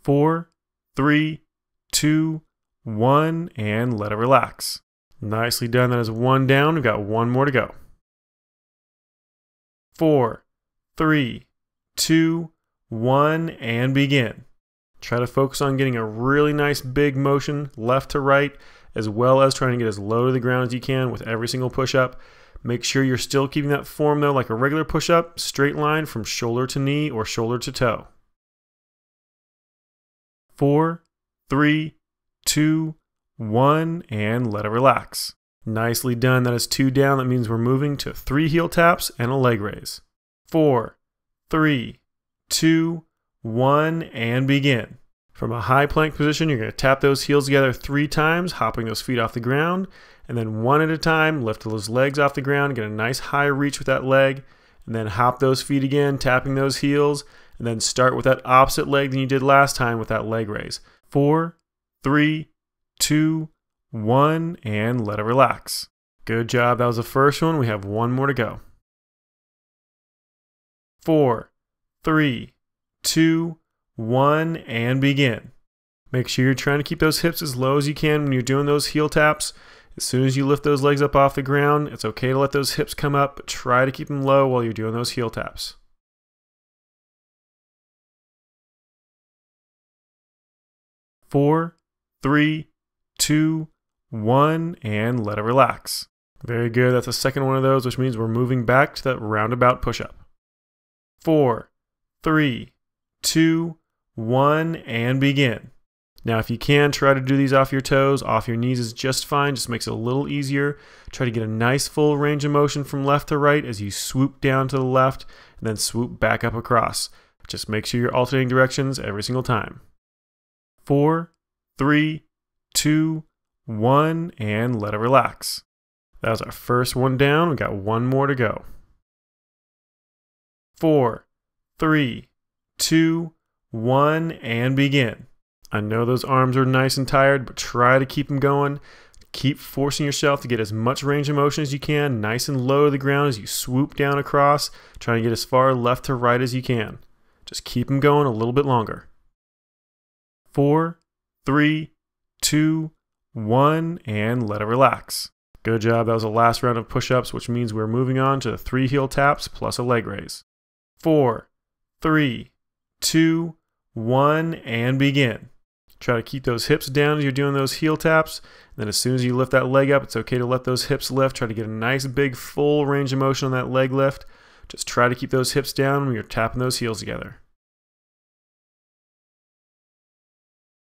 Speaker 1: 4, 3, 2, 1, and let it relax. Nicely done. That is one down. We've got one more to go. 4, 3, 2, 1, and begin. Try to focus on getting a really nice big motion left to right, as well as trying to get as low to the ground as you can with every single push-up. Make sure you're still keeping that form though like a regular push-up, straight line from shoulder to knee or shoulder to toe. 4, 3, 2, 1, and let it relax. Nicely done. That is 2 down. That means we're moving to 3 heel taps and a leg raise. 4, 3, 2, 1, and begin. From a high plank position, you're going to tap those heels together 3 times, hopping those feet off the ground, and then one at a time, lift those legs off the ground, get a nice high reach with that leg, and then hop those feet again, tapping those heels, and then start with that opposite leg than you did last time with that leg raise. 4, 3, 2, 1, and let it relax. Good job. That was the first one. We have one more to go. 4, 3, 2, 1, and begin. Make sure you're trying to keep those hips as low as you can when you're doing those heel taps. As soon as you lift those legs up off the ground, it's okay to let those hips come up, but try to keep them low while you're doing those heel taps. 4, 3, 2, 1, and let it relax. Very good. That's the second one of those, which means we're moving back to that roundabout push-up. 4, 3, 2, 1, and begin. Now, if you can, try to do these off your toes. Off your knees is just fine. Just makes it a little easier. Try to get a nice full range of motion from left to right as you swoop down to the left and then swoop back up across. Just make sure you're alternating directions every single time. 4, 3, 2, 1, and let it relax. That was our first one down. We got one more to go. 4, 3, 2, 1, and begin. I know those arms are nice and tired, but try to keep them going. Keep forcing yourself to get as much range of motion as you can, nice and low to the ground as you swoop down across, trying to get as far left to right as you can. Just keep them going a little bit longer. 4, 3, 2, 1, and let it relax. Good job. That was the last round of push-ups, which means we're moving on to the 3 heel taps plus a leg raise. 4, 3, 2, 1, and begin. Try to keep those hips down as you're doing those heel taps. And then as soon as you lift that leg up, it's okay to let those hips lift. Try to get a nice big full range of motion on that leg lift. Just try to keep those hips down when you're tapping those heels together.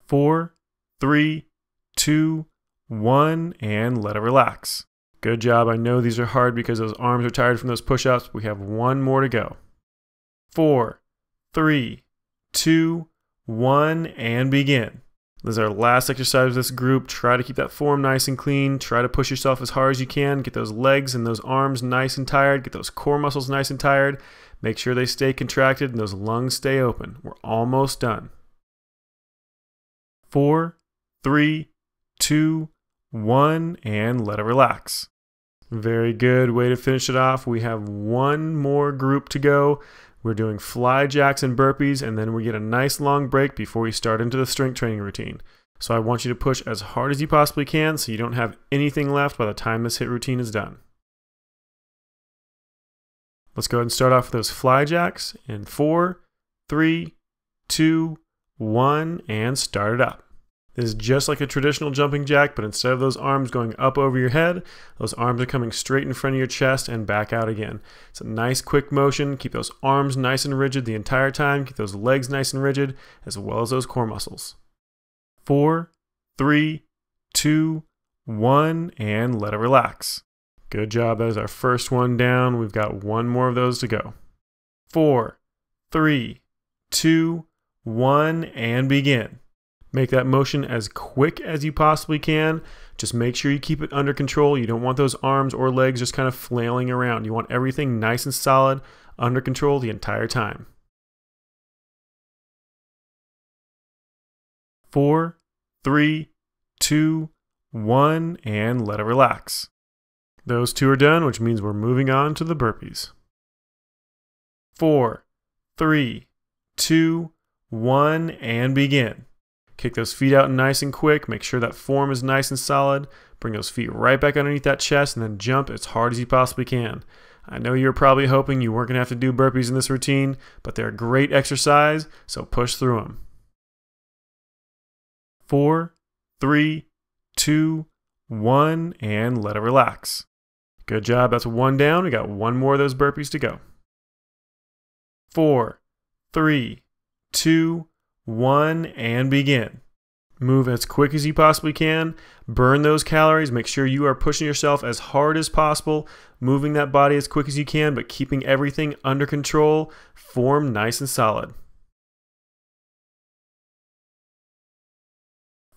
Speaker 1: 4, 3, 2, 1, and let it relax. Good job. I know these are hard because those arms are tired from those push-ups. We have one more to go. 4, 3, 2, 1, and begin. This is our last exercise of this group. Try to keep that form nice and clean. Try to push yourself as hard as you can. Get those legs and those arms nice and tired. Get those core muscles nice and tired. Make sure they stay contracted and those lungs stay open. We're almost done. 4, 3, 2, 1, and let it relax. Very good. Way to finish it off. We have one more group to go. We're doing fly jacks and burpees, and then we get a nice long break before we start into the strength training routine. So I want you to push as hard as you possibly can so you don't have anything left by the time this HIIT routine is done. Let's go ahead and start off with those fly jacks in 4, 3, 2, 1, and start it up. This is just like a traditional jumping jack, but instead of those arms going up over your head, those arms are coming straight in front of your chest and back out again. It's a nice quick motion. Keep those arms nice and rigid the entire time. Keep those legs nice and rigid, as well as those core muscles. 4, 3, 2, 1, and let it relax. Good job. That is our first one down. We've got one more of those to go. 4, 3, 2, 1, and begin. Make that motion as quick as you possibly can. Just make sure you keep it under control. You don't want those arms or legs just kind of flailing around. You want everything nice and solid, under control the entire time. 4, 3, 2, 1, and let it relax. Those two are done, which means we're moving on to the burpees. 4, 3, 2, 1, and begin. Kick those feet out nice and quick. Make sure that form is nice and solid. Bring those feet right back underneath that chest and then jump as hard as you possibly can. I know you're probably hoping you weren't going to have to do burpees in this routine, but they're a great exercise, so push through them. 4, 3, 2, 1, and let it relax. Good job. That's one down. We got one more of those burpees to go. 4, 3, 2, 1, and begin. Move as quick as you possibly can. Burn those calories. Make sure you are pushing yourself as hard as possible, moving that body as quick as you can, but keeping everything under control. Form nice and solid.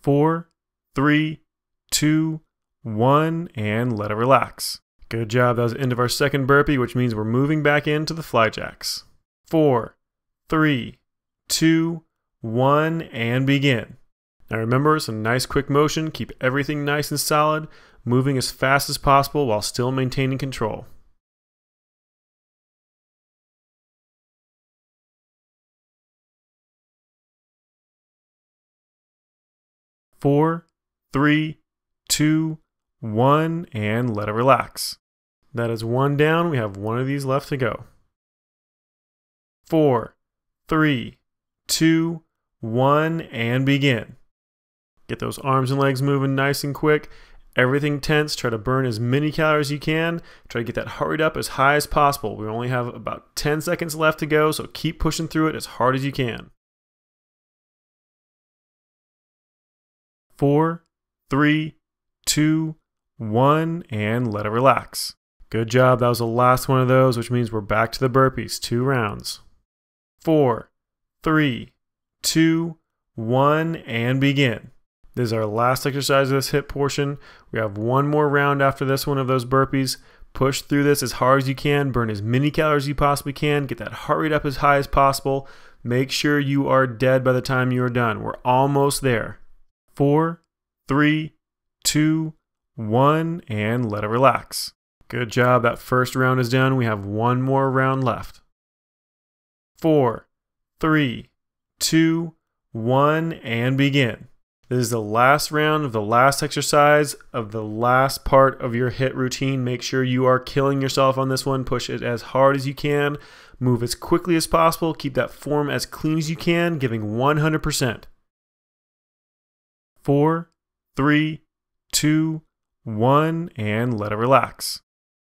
Speaker 1: 4, 3, 2, 1, and let it relax. Good job. That was the end of our second burpee, which means we're moving back into the fly jacks. 4, 3, 2, 1, and begin. Now remember, it's a nice quick motion. Keep everything nice and solid, moving as fast as possible while still maintaining control. 4, 3, 2, 1, and let it relax. That is one down. We have one of these left to go. 4, 3, 2, 1, and begin. Get those arms and legs moving nice and quick. Everything tense. Try to burn as many calories as you can. Try to get that hurried up as high as possible. We only have about 10 seconds left to go, so keep pushing through it as hard as you can. 4, 3, 2, 1, and let it relax. Good job. That was the last one of those, which means we're back to the burpees. 2 rounds. 4, 3, 2, 1, and begin. This is our last exercise of this HIIT portion. We have one more round after this one of those burpees. Push through this as hard as you can. Burn as many calories as you possibly can. Get that heart rate up as high as possible. Make sure you are dead by the time you are done. We're almost there. 4, 3, 2, 1, and let it relax. Good job. That first round is done. We have one more round left. 4, 3, 2, 1, and begin. This is the last round of the last exercise of the last part of your HIIT routine. Make sure you are killing yourself on this one. Push it as hard as you can. Move as quickly as possible. Keep that form as clean as you can, giving 100%. 4, 3, 2, 1, and let it relax.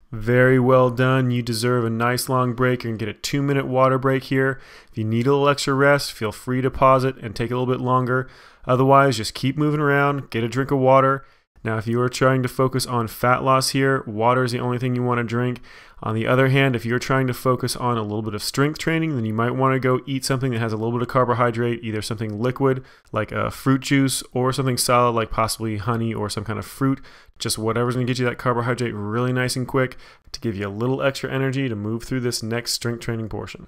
Speaker 1: Very well done. You deserve a nice long break. You're going to get a 2-minute water break here. If you need a little extra rest, feel free to pause it and take a little bit longer. Otherwise, just keep moving around, get a drink of water. Now, if you are trying to focus on fat loss here, water is the only thing you want to drink. On the other hand, if you're trying to focus on a little bit of strength training, then you might want to go eat something that has a little bit of carbohydrate, either something liquid like a fruit juice or something solid like possibly honey or some kind of fruit. Just whatever's going to get you that carbohydrate really nice and quick to give you a little extra energy to move through this next strength training portion.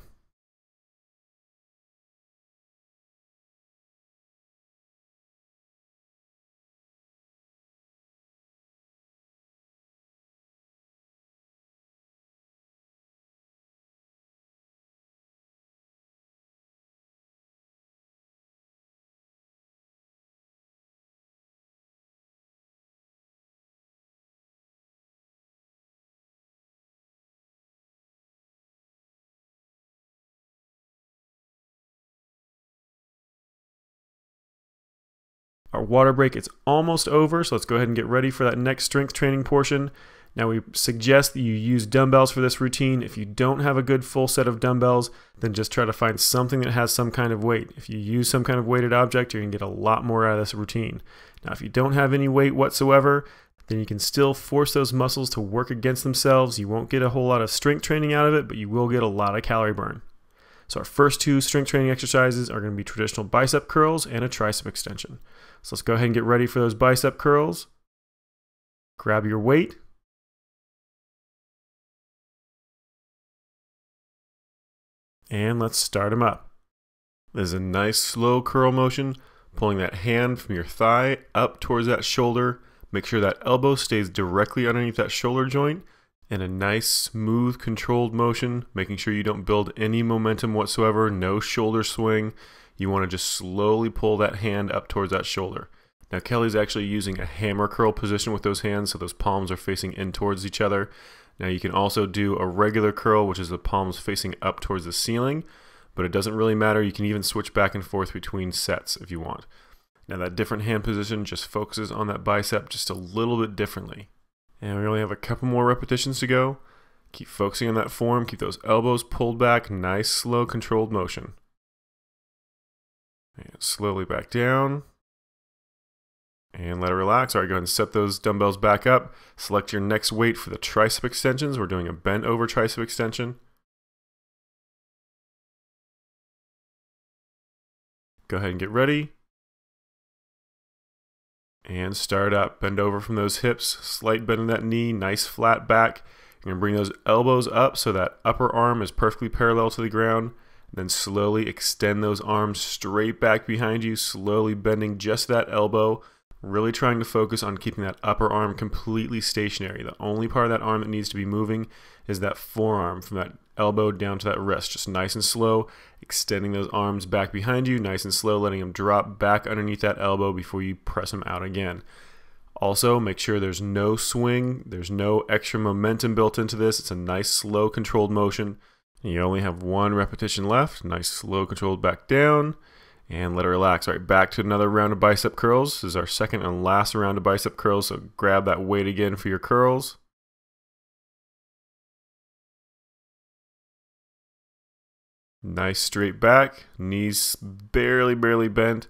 Speaker 1: Our water break is almost over, so let's go ahead and get ready for that next strength training portion. Now, we suggest that you use dumbbells for this routine. If you don't have a good full set of dumbbells, then just try to find something that has some kind of weight. If you use some kind of weighted object, you're going to get a lot more out of this routine. Now, if you don't have any weight whatsoever, then you can still force those muscles to work against themselves. You won't get a whole lot of strength training out of it, but you will get a lot of calorie burn. So our first 2 strength training exercises are going to be traditional bicep curls and a tricep extension. So let's go ahead and get ready for those bicep curls. Grab your weight. And let's start them up. This is a nice slow curl motion. pulling that hand from your thigh up towards that shoulder. Make sure that elbow stays directly underneath that shoulder joint in a nice, smooth, controlled motion, making sure you don't build any momentum whatsoever, no shoulder swing. You want to just slowly pull that hand up towards that shoulder. Now Kelly's actually using a hammer curl position with those hands, so those palms are facing in towards each other. Now you can also do a regular curl, which is the palms facing up towards the ceiling, but it doesn't really matter. You can even switch back and forth between sets if you want. Now that different hand position just focuses on that bicep just a little bit differently. And we only have a couple more repetitions to go. Keep focusing on that form, keep those elbows pulled back, nice, slow, controlled motion. And slowly back down. And let it relax. All right, go ahead and set those dumbbells back up. Select your next weight for the tricep extensions. We're doing a bent over tricep extension. Go ahead and get ready. And start up. Bend over from those hips. Slight bend in that knee. Nice flat back. You're going to bring those elbows up so that upper arm is perfectly parallel to the ground. Then slowly extend those arms straight back behind you. Slowly bending just that elbow. Really trying to focus on keeping that upper arm completely stationary. The only part of that arm that needs to be moving is that forearm from that elbow down to that wrist. Just nice and slow, extending those arms back behind you, nice and slow, letting them drop back underneath that elbow before you press them out again. Also, make sure there's no swing, there's no extra momentum built into this. It's a nice, slow, controlled motion. You only have one repetition left. Nice, slow, controlled back down. And let it relax. All right, back to another round of bicep curls. This is our second and last round of bicep curls, so grab that weight again for your curls. Nice straight back, knees barely bent.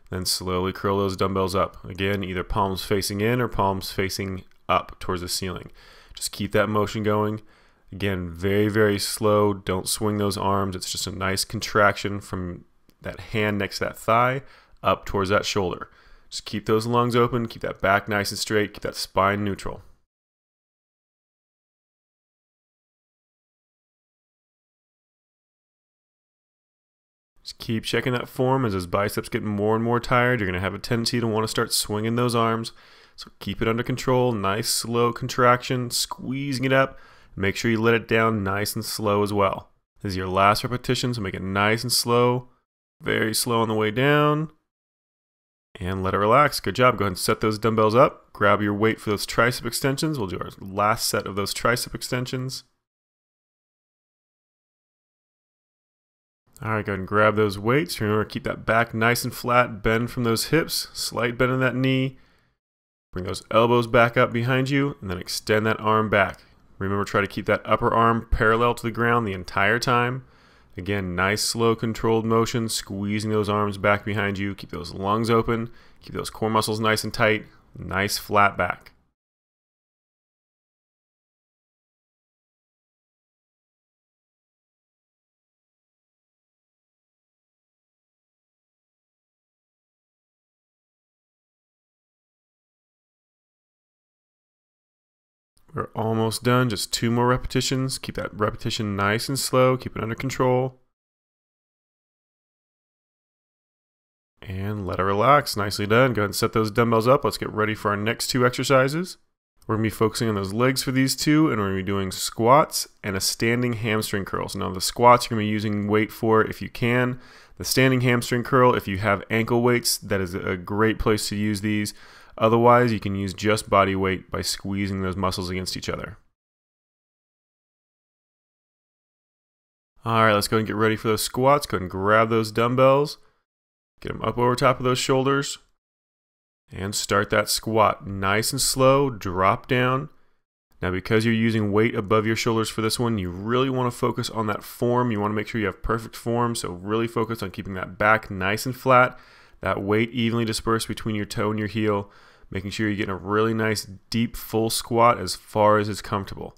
Speaker 1: Then slowly curl those dumbbells up. Again, either palms facing in or palms facing up towards the ceiling. Just keep that motion going. Again, very slow. Don't swing those arms. It's just a nice contraction from that hand next to that thigh up towards that shoulder. Just keep those lungs open, keep that back nice and straight, keep that spine neutral. Just keep checking that form. As those biceps get more and more tired, you're going to have a tendency to want to start swinging those arms. So keep it under control, nice slow contraction, squeezing it up. Make sure you let it down nice and slow as well. This is your last repetition, so make it nice and slow. Very slow on the way down. And let it relax. Good job. Go ahead and set those dumbbells up. Grab your weight for those tricep extensions. We'll do our last set of those tricep extensions. All right, go ahead and grab those weights. Remember, keep that back nice and flat. Bend from those hips. Slight bend in that knee. Bring those elbows back up behind you, and then extend that arm back. Remember, try to keep that upper arm parallel to the ground the entire time. Again, nice, slow, controlled motion, squeezing those arms back behind you. Keep those lungs open. Keep those core muscles nice and tight. Nice, flat back. We're almost done. Just 2 more repetitions. Keep that repetition nice and slow. Keep it under control. And let it relax. Nicely done. Go ahead and set those dumbbells up. Let's get ready for our next 2 exercises. We're going to be focusing on those legs for these 2, and we're going to be doing squats and a standing hamstring curl. So now the squats you're going to be using weight for if you can. The standing hamstring curl, if you have ankle weights, that is a great place to use these. Otherwise, you can use just body weight by squeezing those muscles against each other. All right, let's go and get ready for those squats. Go ahead and grab those dumbbells. Get them up over top of those shoulders. And start that squat. Nice and slow, drop down. Now, because you're using weight above your shoulders for this one, you really want to focus on that form. You want to make sure you have perfect form, so really focus on keeping that back nice and flat. That weight evenly dispersed between your toe and your heel, making sure you're getting a really nice deep full squat as far as it's comfortable.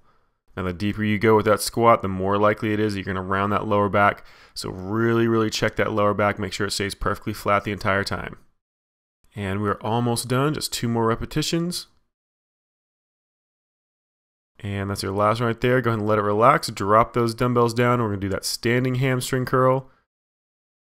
Speaker 1: Now the deeper you go with that squat, the more likely it is that you're going to round that lower back. So really check that lower back, make sure it stays perfectly flat the entire time. And we're almost done, just 2 more repetitions. And that's your last one right there. Go ahead and let it relax. Drop those dumbbells down. We're going to do that standing hamstring curl.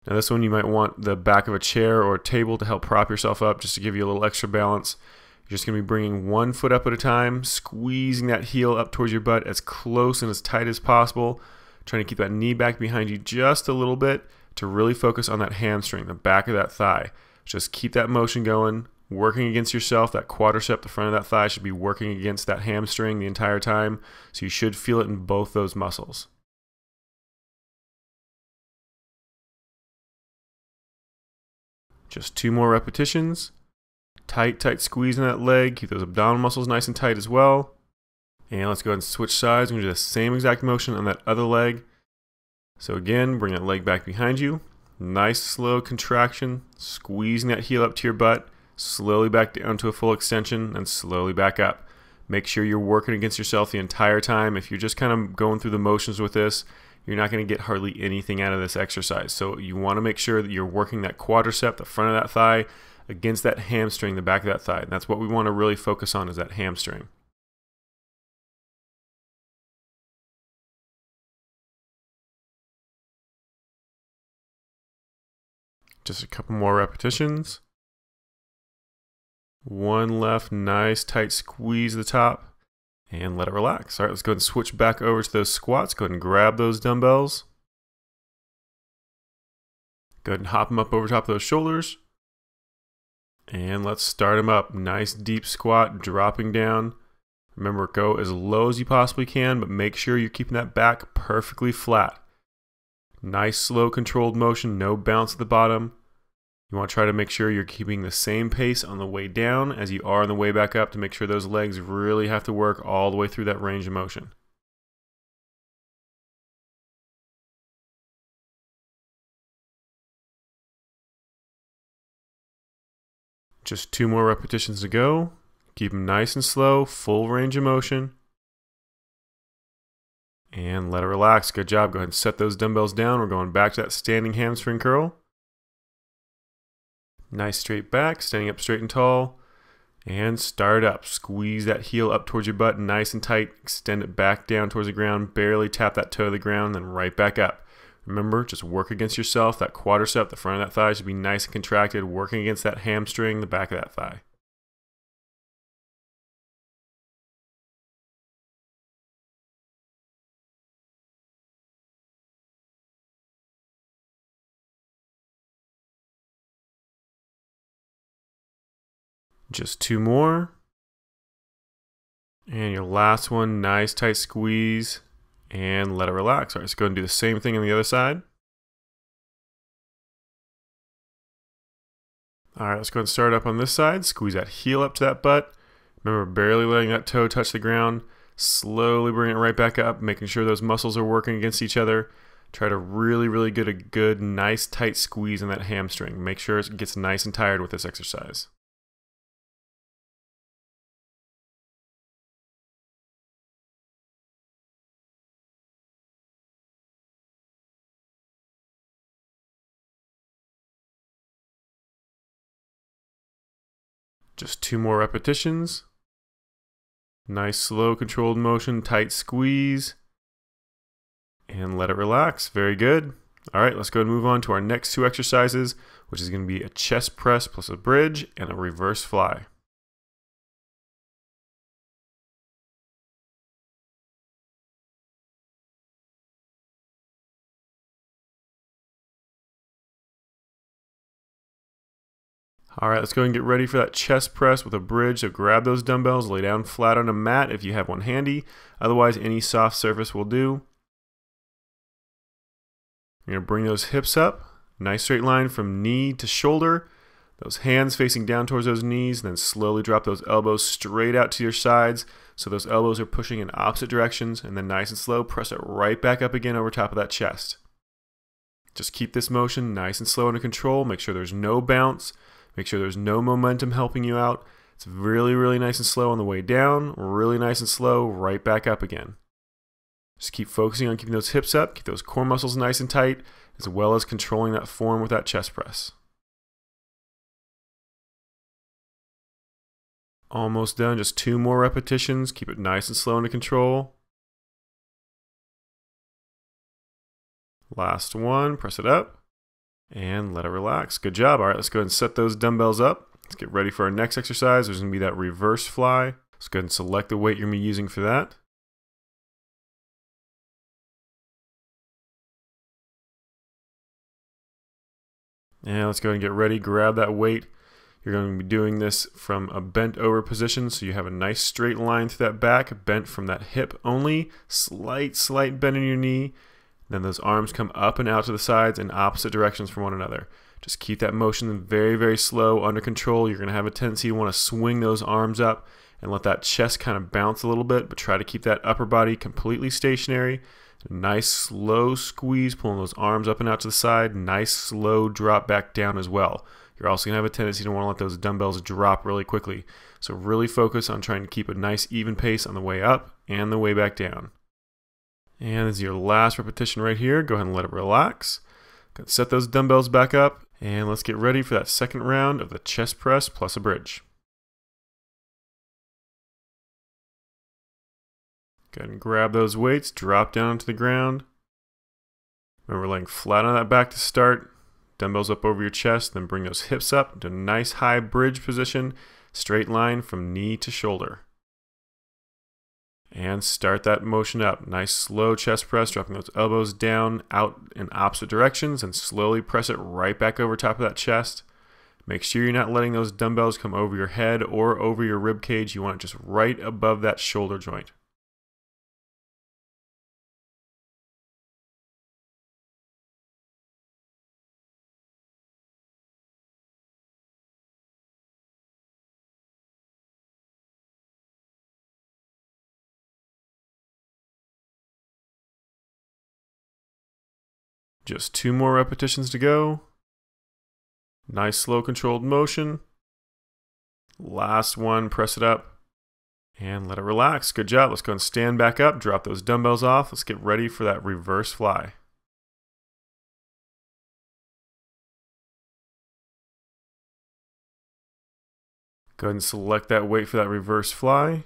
Speaker 1: Now this one you might want the back of a chair or a table to help prop yourself up, just to give you a little extra balance. You're just going to be bringing one foot up at a time, squeezing that heel up towards your butt as close and as tight as possible, trying to keep that knee back behind you just a little bit to really focus on that hamstring, the back of that thigh. Just keep that motion going, working against yourself. That quadricep, the front of that thigh, should be working against that hamstring the entire time, so you should feel it in both those muscles. Just 2 more repetitions. Tight, tight squeeze in that leg. Keep those abdominal muscles nice and tight as well. And let's go ahead and switch sides. We're going to do the same exact motion on that other leg. So again, bring that leg back behind you. Nice slow contraction, squeezing that heel up to your butt. Slowly back down to a full extension and slowly back up. Make sure you're working against yourself the entire time. If you're just kind of going through the motions with this, you're not going to get hardly anything out of this exercise. So you want to make sure that you're working that quadricep, the front of that thigh, against that hamstring, the back of that thigh. And that's what we want to really focus on, is that hamstring. Just a couple more repetitions. One left, nice tight squeeze at the top. And let it relax. All right, let's go ahead and switch back over to those squats. Go ahead and grab those dumbbells. Go ahead and hop them up over top of those shoulders. And let's start them up. Nice deep squat, dropping down. Remember, go as low as you possibly can, but make sure you're keeping that back perfectly flat. Nice, slow, controlled motion, no bounce at the bottom. You want to try to make sure you're keeping the same pace on the way down as you are on the way back up, to make sure those legs really have to work all the way through that range of motion. Just 2 more repetitions to go. Keep them nice and slow, full range of motion. And let it relax. Good job. Go ahead and set those dumbbells down. We're going back to that standing hamstring curl. Nice straight back, standing up straight and tall. And start up. Squeeze that heel up towards your butt, nice and tight. Extend it back down towards the ground. Barely tap that toe to the ground, then right back up. Remember, just work against yourself. That quadricep, the front of that thigh, should be nice and contracted, working against that hamstring, the back of that thigh. Just 2 more. And your last one, nice tight squeeze, and let it relax. All right, let's go and do the same thing on the other side. All right, let's go and start up on this side. Squeeze that heel up to that butt. Remember, barely letting that toe touch the ground. Slowly bring it right back up, making sure those muscles are working against each other. Try to really get a good, nice, tight squeeze in that hamstring. Make sure it gets nice and tired with this exercise. Just 2 more repetitions. Nice, slow, controlled motion, tight squeeze. And let it relax. Very good. All right, let's go and move on to our next 2 exercises, which is going to be a chest press plus a bridge and a reverse fly. All right, let's go and get ready for that chest press with a bridge. So grab those dumbbells, lay down flat on a mat if you have one handy. Otherwise, any soft surface will do. You're going to bring those hips up. Nice straight line from knee to shoulder. Those hands facing down towards those knees. Then slowly drop those elbows straight out to your sides. So those elbows are pushing in opposite directions. And then nice and slow, press it right back up again over top of that chest. Just keep this motion nice and slow under control. Make sure there's no bounce. Make sure there's no momentum helping you out. It's really nice and slow on the way down, really nice and slow right back up again. Just keep focusing on keeping those hips up, keep those core muscles nice and tight, as well as controlling that form with that chest press. Almost done, just 2 more repetitions. Keep it nice and slow under control. Last one, press it up. And let it relax. Good job. All right, let's go ahead and set those dumbbells up. Let's get ready for our next exercise. There's going to be that reverse fly. Let's go ahead and select the weight you're going to be using for that. And let's go ahead and get ready. Grab that weight. You're going to be doing this from a bent over position, so you have a nice straight line through that back, bent from that hip only. Slight bend in your knee. Then those arms come up and out to the sides in opposite directions from one another. Just keep that motion very slow, under control. You're going to have a tendency to want to swing those arms up and let that chest kind of bounce a little bit, but try to keep that upper body completely stationary. Nice slow squeeze, pulling those arms up and out to the side. Nice slow drop back down as well. You're also going to have a tendency to want to let those dumbbells drop really quickly. So really focus on trying to keep a nice even pace on the way up and the way back down. And this is your last repetition right here. Go ahead and let it relax. Go ahead and set those dumbbells back up. And let's get ready for that second round of the chest press plus a bridge. Go ahead and grab those weights, drop down to the ground. Remember, laying flat on that back to start. Dumbbells up over your chest, then bring those hips up to a nice high bridge position, straight line from knee to shoulder. And start that motion up. Nice slow chest press, dropping those elbows down, out in opposite directions, and slowly press it right back over top of that chest. Make sure you're not letting those dumbbells come over your head or over your rib cage. You want it just right above that shoulder joint. Just 2 more repetitions to go. Nice slow controlled motion. Last one, press it up and let it relax. Good job. Let's go and stand back up, drop those dumbbells off. Let's get ready for that reverse fly. Go ahead and select that weight for that reverse fly.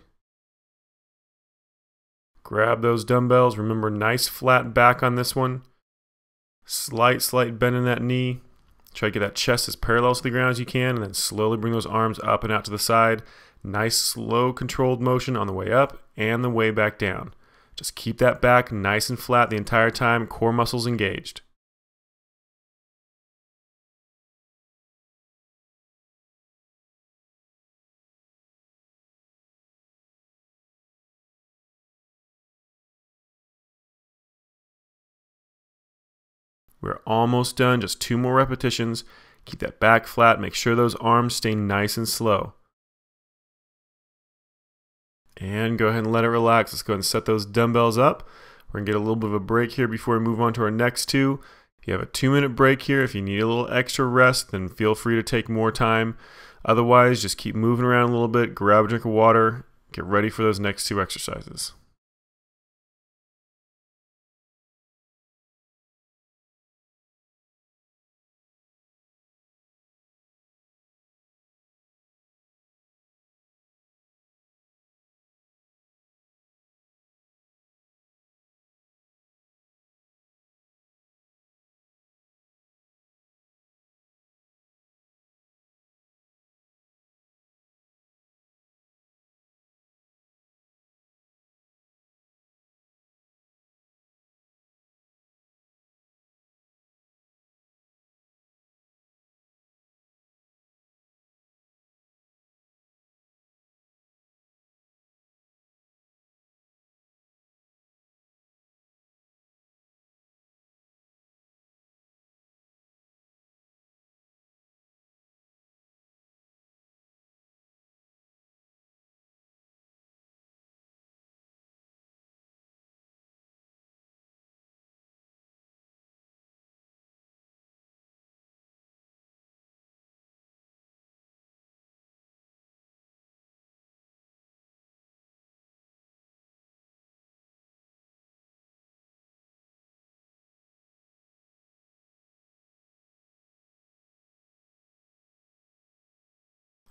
Speaker 1: Grab those dumbbells. Remember, nice flat back on this one. Slight bend in that knee. Try to get that chest as parallel to the ground as you can, and then slowly bring those arms up and out to the side. Nice, slow, controlled motion on the way up and the way back down. Just keep that back nice and flat the entire time, core muscles engaged. We're almost done, just 2 more repetitions. Keep that back flat, make sure those arms stay nice and slow. And go ahead and let it relax. Let's go ahead and set those dumbbells up. We're going to get a little bit of a break here before we move on to our next 2. If you have a 2-minute break here, if you need a little extra rest, then feel free to take more time. Otherwise, just keep moving around a little bit, grab a drink of water, get ready for those next 2 exercises.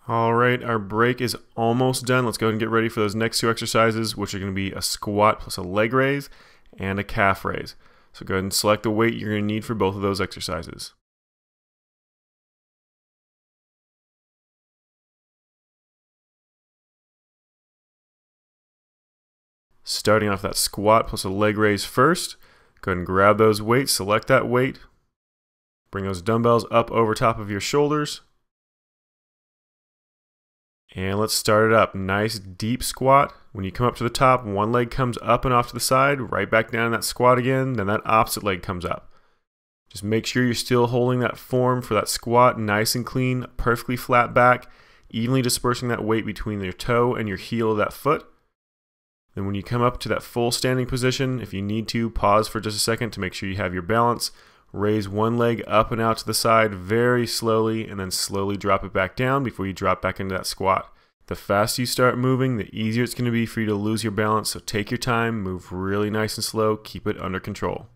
Speaker 1: All right, our break is almost done. Let's go ahead and get ready for those next 2 exercises, which are going to be a squat plus a leg raise and a calf raise. So go ahead and select the weight you're going to need for both of those exercises. Starting off that squat plus a leg raise first. Go ahead and grab those weights, select that weight. Bring those dumbbells up over top of your shoulders. And let's start it up. Nice deep squat. When you come up to the top, one leg comes up and off to the side, right back down in that squat again, then that opposite leg comes up. Just make sure you're still holding that form for that squat nice and clean, perfectly flat back, evenly dispersing that weight between your toe and your heel of that foot. Then when you come up to that full standing position, if you need to, pause for just a second to make sure you have your balance. Raise one leg up and out to the side very slowly, and then slowly drop it back down before you drop back into that squat. The faster you start moving, the easier it's going to be for you to lose your balance, so take your time, move really nice and slow, keep it under control.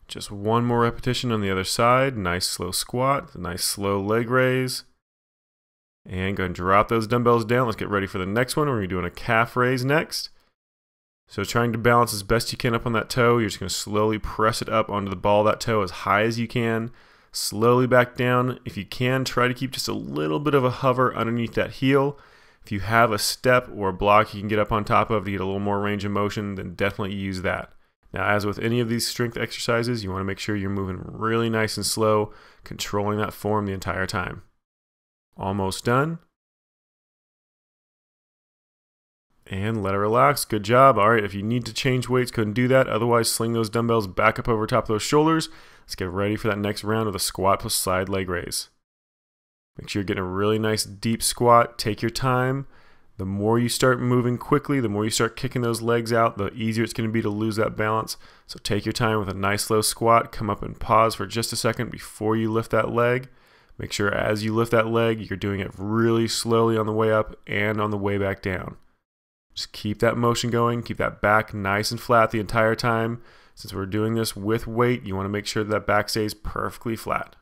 Speaker 1: Just one more repetition on the other side. Nice slow squat, nice slow leg raise. And go ahead and drop those dumbbells down. Let's get ready for the next one. We're going to be doing a calf raise next. So trying to balance as best you can up on that toe. You're just going to slowly press it up onto the ball of that toe as high as you can. Slowly back down. If you can, try to keep just a little bit of a hover underneath that heel. If you have a step or a block you can get up on top of to get a little more range of motion, then definitely use that. Now, as with any of these strength exercises, you want to make sure you're moving really nice and slow, controlling that form the entire time. Almost done. And let it relax. Good job. All right, if you need to change weights, go ahead and do that. Otherwise, sling those dumbbells back up over top of those shoulders. Let's get ready for that next round of the squat plus side leg raise. Make sure you're getting a really nice deep squat. Take your time. The more you start moving quickly, the more you start kicking those legs out, the easier it's going to be to lose that balance. So take your time with a nice slow squat. Come up and pause for just a second before you lift that leg. Make sure as you lift that leg, you're doing it really slowly on the way up and on the way back down. Just keep that motion going. Keep that back nice and flat the entire time. Since we're doing this with weight, you want to make sure that back stays perfectly flat.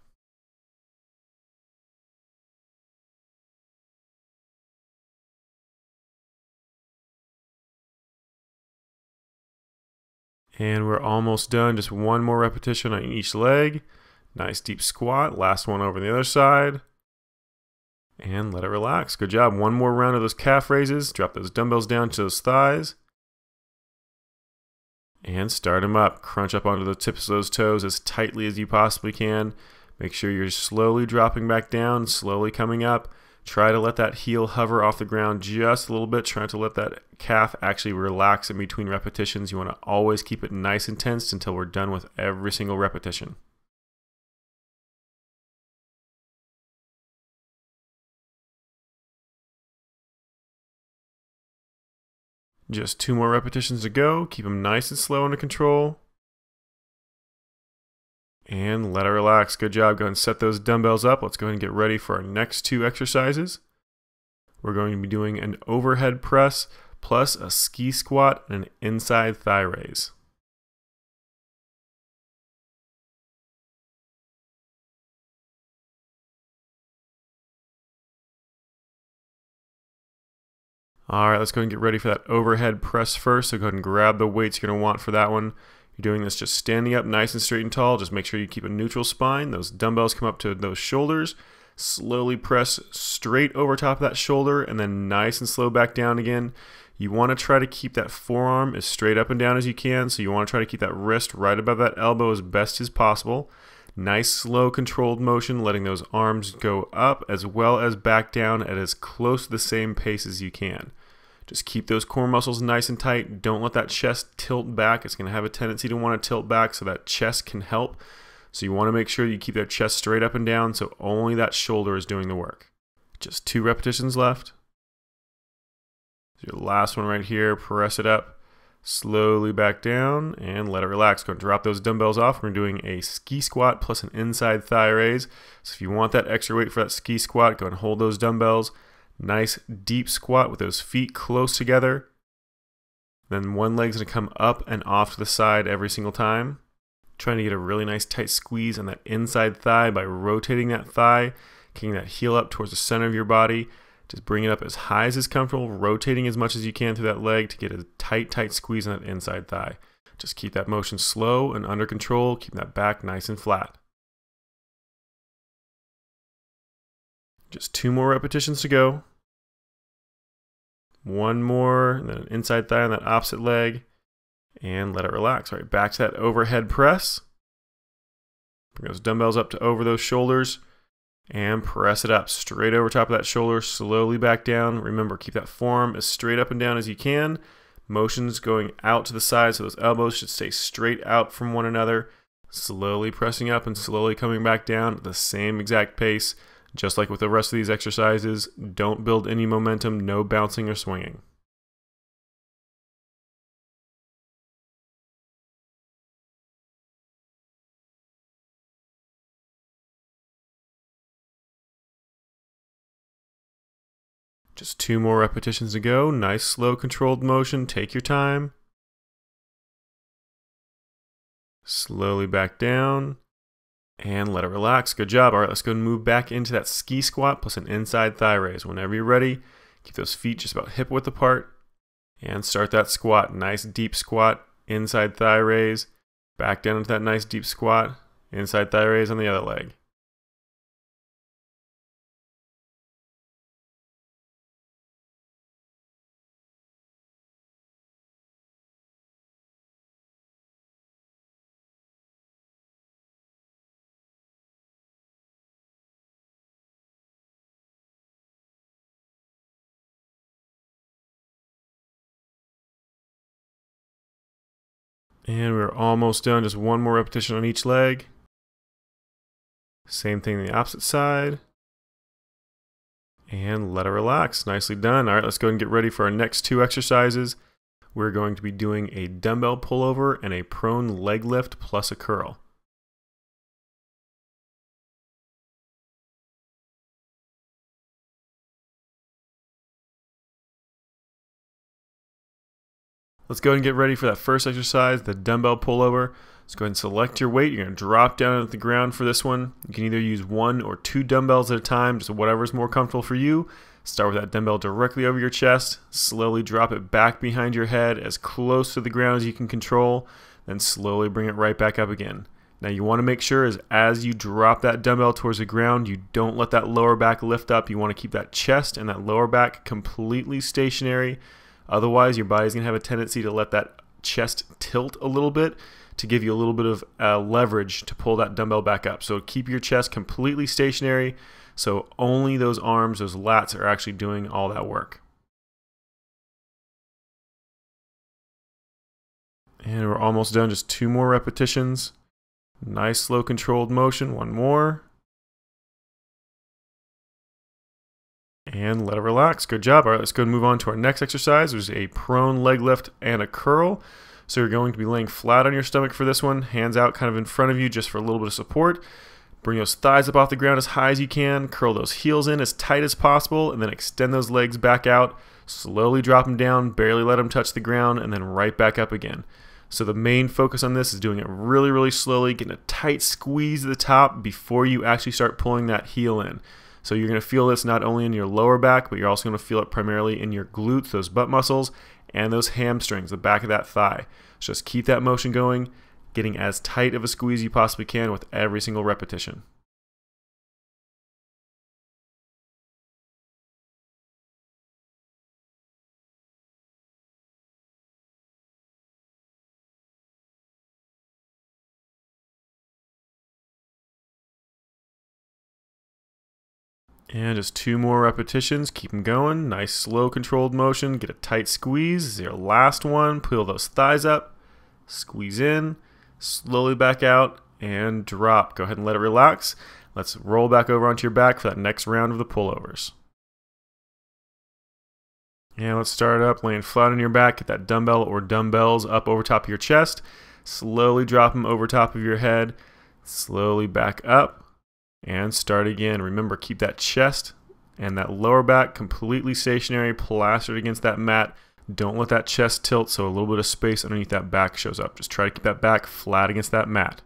Speaker 1: And we're almost done. Just one more repetition on each leg. Nice deep squat. Last one over the other side. And let it relax. Good job. One more round of those calf raises. Drop those dumbbells down to those thighs. And start them up. Crunch up onto the tips of those toes as tightly as you possibly can. Make sure you're slowly dropping back down, slowly coming up. Try to let that heel hover off the ground just a little bit. Try to let that calf actually relax in between repetitions. You want to always keep it nice and tense until we're done with every single repetition. Just 2 more repetitions to go. Keep them nice and slow under control. And let it relax. Good job. Go ahead and set those dumbbells up. Let's go ahead and get ready for our next 2 exercises. We're going to be doing an overhead press plus a ski squat and an inside thigh raise. All right, let's go ahead and get ready for that overhead press first. So go ahead and grab the weights you're going to want for that one. You're doing this just standing up nice and straight and tall. Just make sure you keep a neutral spine. Those dumbbells come up to those shoulders. Slowly press straight over top of that shoulder and then nice and slow back down again. You want to try to keep that forearm as straight up and down as you can. So you want to try to keep that wrist right above that elbow as best as possible. Nice, slow, controlled motion, letting those arms go up as well as back down at as close to the same pace as you can. Just keep those core muscles nice and tight. Don't let that chest tilt back. It's going to have a tendency to want to tilt back so that chest can help. So you want to make sure you keep that chest straight up and down so only that shoulder is doing the work. Just 2 repetitions left. Your last one right here, press it up. Slowly back down and let it relax. Go and drop those dumbbells off. We're doing a ski squat plus an inside thigh raise. So if you want that extra weight for that ski squat, go and hold those dumbbells. Nice deep squat with those feet close together. Then one leg's going to come up and off to the side every single time. Trying to get a really nice tight squeeze on that inside thigh by rotating that thigh, kicking that heel up towards the center of your body. Just bring it up as high as is comfortable, rotating as much as you can through that leg to get a tight squeeze on that inside thigh. Just keep that motion slow and under control, keep that back nice and flat. Just 2 more repetitions to go. One more, and then an inside thigh on that opposite leg, and let it relax. All right, back to that overhead press. Bring those dumbbells up to over those shoulders, and press it up straight over top of that shoulder, slowly back down. Remember, keep that forearm as straight up and down as you can. Motions going out to the side, so those elbows should stay straight out from one another. Slowly pressing up and slowly coming back down at the same exact pace. Just like with the rest of these exercises, don't build any momentum, no bouncing or swinging. Just 2 more repetitions to go. Nice, slow, controlled motion. Take your time. Slowly back down. And let it relax. Good job. All right, let's go and move back into that ski squat plus an inside thigh raise. Whenever you're ready, keep those feet just about hip width apart. And start that squat. Nice, deep squat. Inside thigh raise. Back down into that nice, deep squat. Inside thigh raise on the other leg. And we're almost done. Just one more repetition on each leg. Same thing on the opposite side. And let it relax. Nicely done. All right, let's go and get ready for our next 2 exercises. We're going to be doing a dumbbell pullover and a prone leg lift plus a curl. Let's go ahead and get ready for that first exercise, the dumbbell pullover. Let's go ahead and select your weight. You're going to drop down at the ground for this one. You can either use 1 or 2 dumbbells at a time, just whatever's more comfortable for you. Start with that dumbbell directly over your chest. Slowly drop it back behind your head as close to the ground as you can control. Then slowly bring it right back up again. Now you want to make sure as you drop that dumbbell towards the ground, you don't let that lower back lift up. You want to keep that chest and that lower back completely stationary. Otherwise, your body's going to have a tendency to let that chest tilt a little bit to give you a little bit of leverage to pull that dumbbell back up. So keep your chest completely stationary so only those arms, those lats are actually doing all that work. And we're almost done. Just 2 more repetitions. Nice, slow, controlled motion. 1 more. And let it relax. Good job. All right, let's go and move on to our next exercise. There's a prone leg lift and a curl. So you're going to be laying flat on your stomach for this one. Hands out kind of in front of you just for a little bit of support. Bring those thighs up off the ground as high as you can. Curl those heels in as tight as possible. And then extend those legs back out. Slowly drop them down. Barely let them touch the ground. And then right back up again. So the main focus on this is doing it really, really slowly. Getting a tight squeeze at the top before you actually start pulling that heel in. So you're going to feel this not only in your lower back, but you're also going to feel it primarily in your glutes, those butt muscles, and those hamstrings, the back of that thigh. So just keep that motion going, getting as tight of a squeeze you possibly can with every single repetition. And just 2 more repetitions. Keep them going. Nice, slow, controlled motion. Get a tight squeeze. This is your last one. Pull those thighs up. Squeeze in. Slowly back out. And drop. Go ahead and let it relax. Let's roll back over onto your back for that next round of the pullovers. And let's start up laying flat on your back. Get that dumbbell or dumbbells up over top of your chest. Slowly drop them over top of your head. Slowly back up. And start again. Remember, keep that chest and that lower back completely stationary, plastered against that mat. Don't let that chest tilt so a little bit of space underneath that back shows up. Just try to keep that back flat against that mat.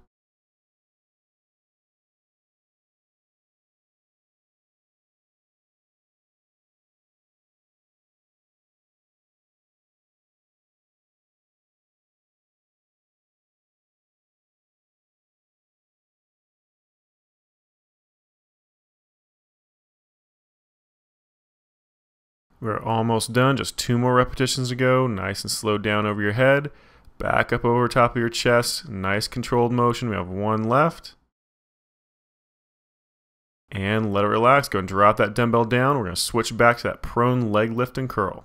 Speaker 1: We're almost done, just 2 more repetitions to go. Nice and slow down over your head. Back up over top of your chest. Nice controlled motion. We have 1 left. And let it relax. Go and drop that dumbbell down. We're going to switch back to that prone leg lift and curl.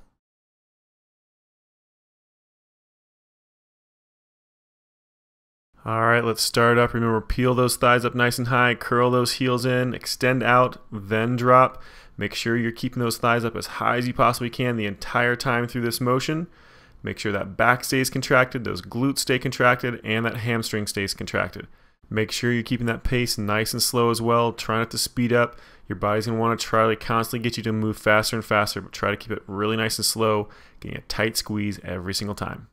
Speaker 1: All right, let's start up. Remember, peel those thighs up nice and high, curl those heels in, extend out, then drop. Make sure you're keeping those thighs up as high as you possibly can the entire time through this motion. Make sure that back stays contracted, those glutes stay contracted, and that hamstring stays contracted. Make sure you're keeping that pace nice and slow as well. Try not to speed up. Your body's going to want to try to constantly get you to move faster and faster, but try to keep it really nice and slow, getting a tight squeeze every single time.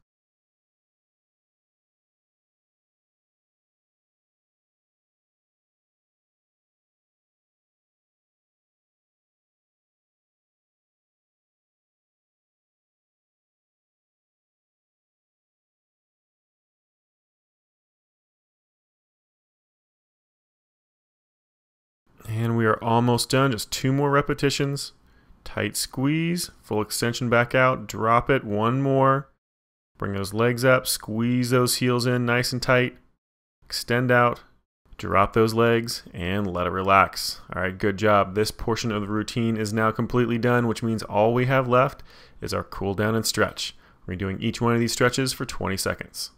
Speaker 1: And we are almost done, just 2 more repetitions. Tight squeeze, full extension back out, drop it, 1 more. Bring those legs up, squeeze those heels in nice and tight. Extend out, drop those legs, and let it relax. All right, good job. This portion of the routine is now completely done, which means all we have left is our cool down and stretch. We're doing each one of these stretches for 20 seconds.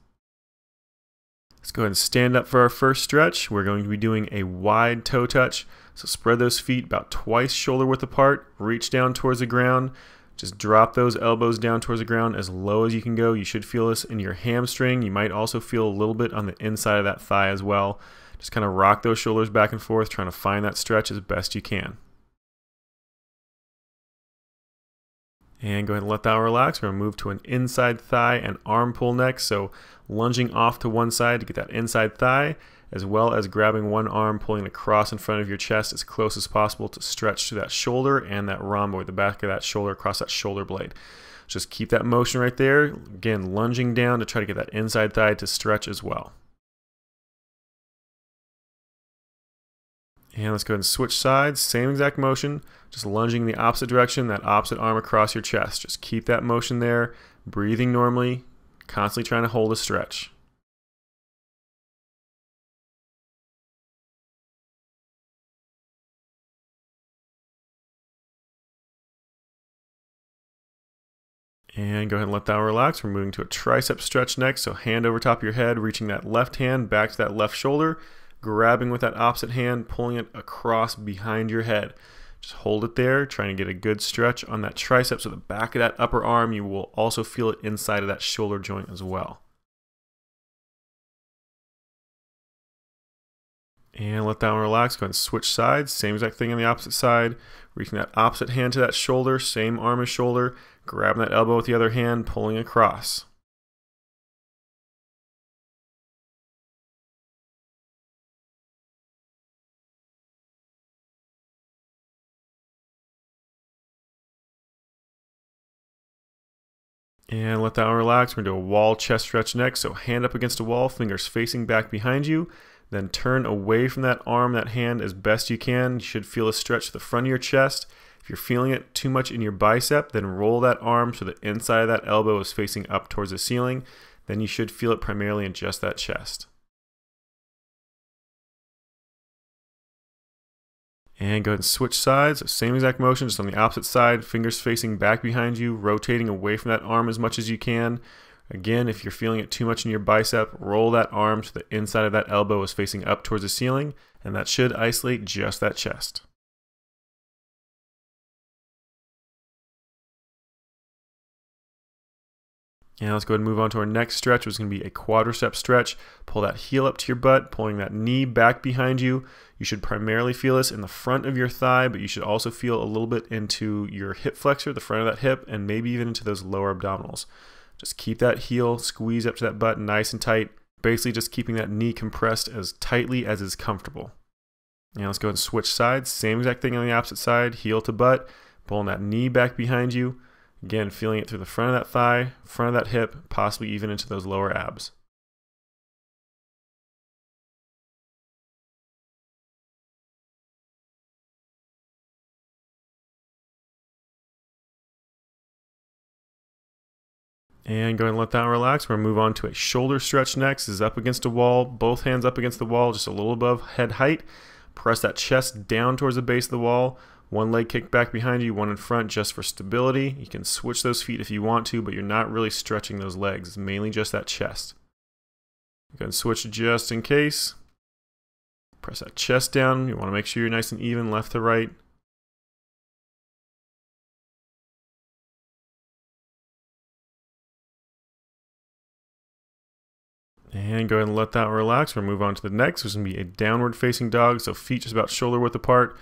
Speaker 1: Let's go ahead and stand up for our first stretch. We're going to be doing a wide toe touch. So spread those feet about twice shoulder width apart. Reach down towards the ground. Just drop those elbows down towards the ground as low as you can go. You should feel this in your hamstring. You might also feel a little bit on the inside of that thigh as well. Just kind of rock those shoulders back and forth, trying to find that stretch as best you can. And go ahead and let that relax. We're going to move to an inside thigh and arm pull next. So lunging off to one side to get that inside thigh, as well as grabbing one arm, pulling it across in front of your chest as close as possible to stretch to that shoulder and that rhomboid, the back of that shoulder across that shoulder blade. Just keep that motion right there. Again, lunging down to try to get that inside thigh to stretch as well. And let's go ahead and switch sides, same exact motion, just lunging the opposite direction, that opposite arm across your chest. Just keep that motion there, breathing normally, constantly trying to hold a stretch. And go ahead and let that relax. We're moving to a tricep stretch next, so hand over top of your head, reaching that left hand back to that left shoulder, grabbing with that opposite hand, pulling it across behind your head. Just hold it there, trying to get a good stretch on that tricep, so the back of that upper arm, you will also feel it inside of that shoulder joint as well. And let that one relax. Go ahead and switch sides. Same exact thing on the opposite side. Reaching that opposite hand to that shoulder, same arm as shoulder, grabbing that elbow with the other hand, pulling across. And let that one relax. We're going to do a wall chest stretch next. So hand up against a wall, fingers facing back behind you. Then turn away from that arm, that hand as best you can. You should feel a stretch to the front of your chest. If you're feeling it too much in your bicep, then roll that arm so the inside of that elbow is facing up towards the ceiling. Then you should feel it primarily in just that chest. And go ahead and switch sides. So same exact motion, just on the opposite side. Fingers facing back behind you, rotating away from that arm as much as you can. Again, if you're feeling it too much in your bicep, roll that arm so the inside of that elbow is facing up towards the ceiling, and that should isolate just that chest. And let's go ahead and move on to our next stretch, which is going to be a quadricep stretch. Pull that heel up to your butt, pulling that knee back behind you. You should primarily feel this in the front of your thigh, but you should also feel a little bit into your hip flexor, the front of that hip, and maybe even into those lower abdominals. Just keep that heel squeezed up to that butt nice and tight, basically just keeping that knee compressed as tightly as is comfortable. Now let's go ahead and switch sides. Same exact thing on the opposite side, heel to butt, pulling that knee back behind you. Again, feeling it through the front of that thigh, front of that hip, possibly even into those lower abs. And go ahead and let that relax. We're going to move on to a shoulder stretch next. This is up against a wall, both hands up against the wall, just a little above head height. Press that chest down towards the base of the wall. One leg kicked back behind you, one in front just for stability. You can switch those feet if you want to, but you're not really stretching those legs. It's mainly just that chest. You can switch just in case. Press that chest down. You want to make sure you're nice and even left to right. And go ahead and let that relax. We'll move on to the next, which is going to be a downward facing dog. So feet just about shoulder width apart.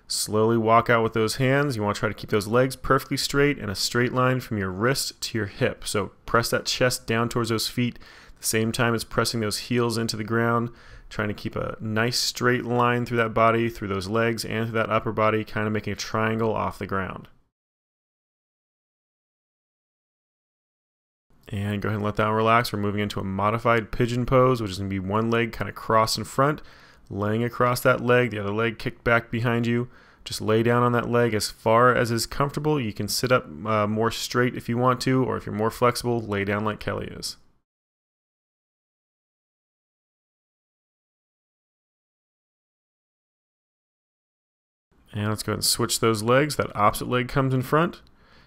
Speaker 1: Slowly walk out with those hands. You want to try to keep those legs perfectly straight and a straight line from your wrist to your hip. So press that chest down towards those feet at the same time as pressing those heels into the ground. Trying to keep a nice straight line through that body, through those legs, and through that upper body, kind of making a triangle off the ground. And go ahead and let that relax. We're moving into a modified pigeon pose, which is going to be one leg kind of crossed in front, laying across that leg, the other leg kicked back behind you. Just lay down on that leg as far as is comfortable. You can sit up more straight if you want to, or if you're more flexible, lay down like Kelly is. And let's go ahead and switch those legs. That opposite leg comes in front.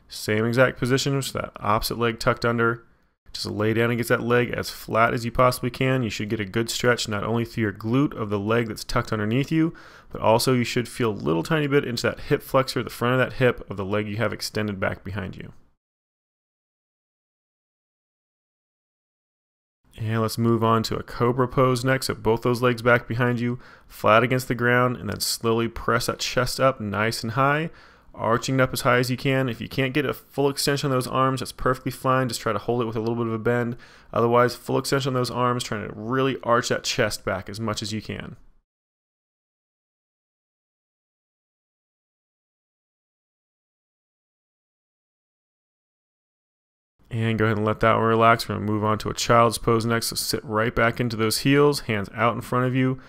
Speaker 1: Same exact position, with that opposite leg tucked under. Just lay down against that leg as flat as you possibly can. You should get a good stretch not only through your glute of the leg that's tucked underneath you, but also you should feel a little tiny bit into that hip flexor, the front of that hip of the leg you have extended back behind you. And let's move on to a cobra pose next. So both those legs back behind you, flat against the ground, and then slowly press that chest up nice and high, arching it up as high as you can. If you can't get a full extension on those arms, that's perfectly fine. Just try to hold it with a little bit of a bend. Otherwise, full extension on those arms, trying to really arch that chest back as much as you can. And go ahead and let that one relax. We're going to move on to a child's pose next. So sit right back into those heels, hands out in front of you.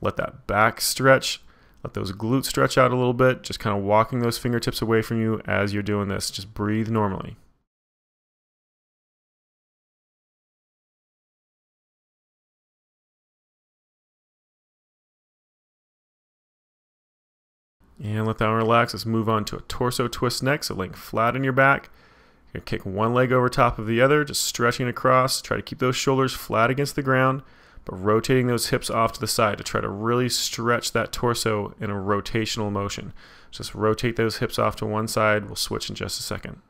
Speaker 1: Let that back stretch. Let those glutes stretch out a little bit. Just kind of walking those fingertips away from you as you're doing this. Just breathe normally. And let that one relax. Let's move on to a torso twist next. So laying flat on your back. You're going to kick one leg over top of the other, just stretching across. Try to keep those shoulders flat against the ground, but rotating those hips off to the side to try to really stretch that torso in a rotational motion. Just rotate those hips off to one side. We'll switch in just a second.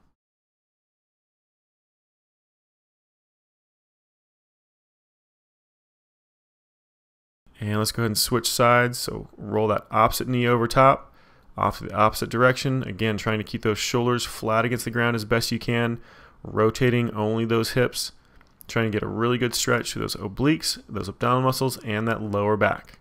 Speaker 1: And let's go ahead and switch sides. So roll that opposite knee over top, off to the opposite direction. Again, trying to keep those shoulders flat against the ground as best you can, rotating only those hips, trying to get a really good stretch through those obliques, those abdominal muscles, and that lower back.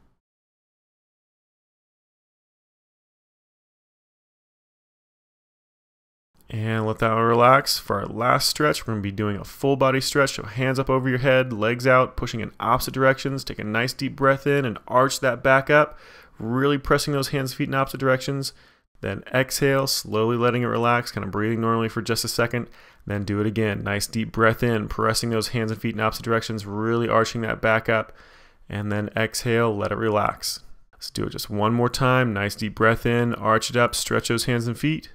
Speaker 1: And let that relax. For our last stretch, we're going to be doing a full body stretch. So hands up over your head, legs out, pushing in opposite directions. Take a nice deep breath in and arch that back up. Really pressing those hands and feet in opposite directions. Then exhale, slowly letting it relax, kind of breathing normally for just a second. Then do it again. Nice deep breath in, pressing those hands and feet in opposite directions, really arching that back up. And then exhale, let it relax. Let's do it just one more time. Nice deep breath in, arch it up, stretch those hands and feet.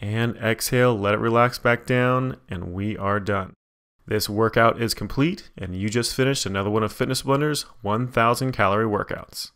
Speaker 1: And exhale, let it relax back down, and we are done. This workout is complete, and you just finished another one of Fitness Blender's 1,000 calorie workouts.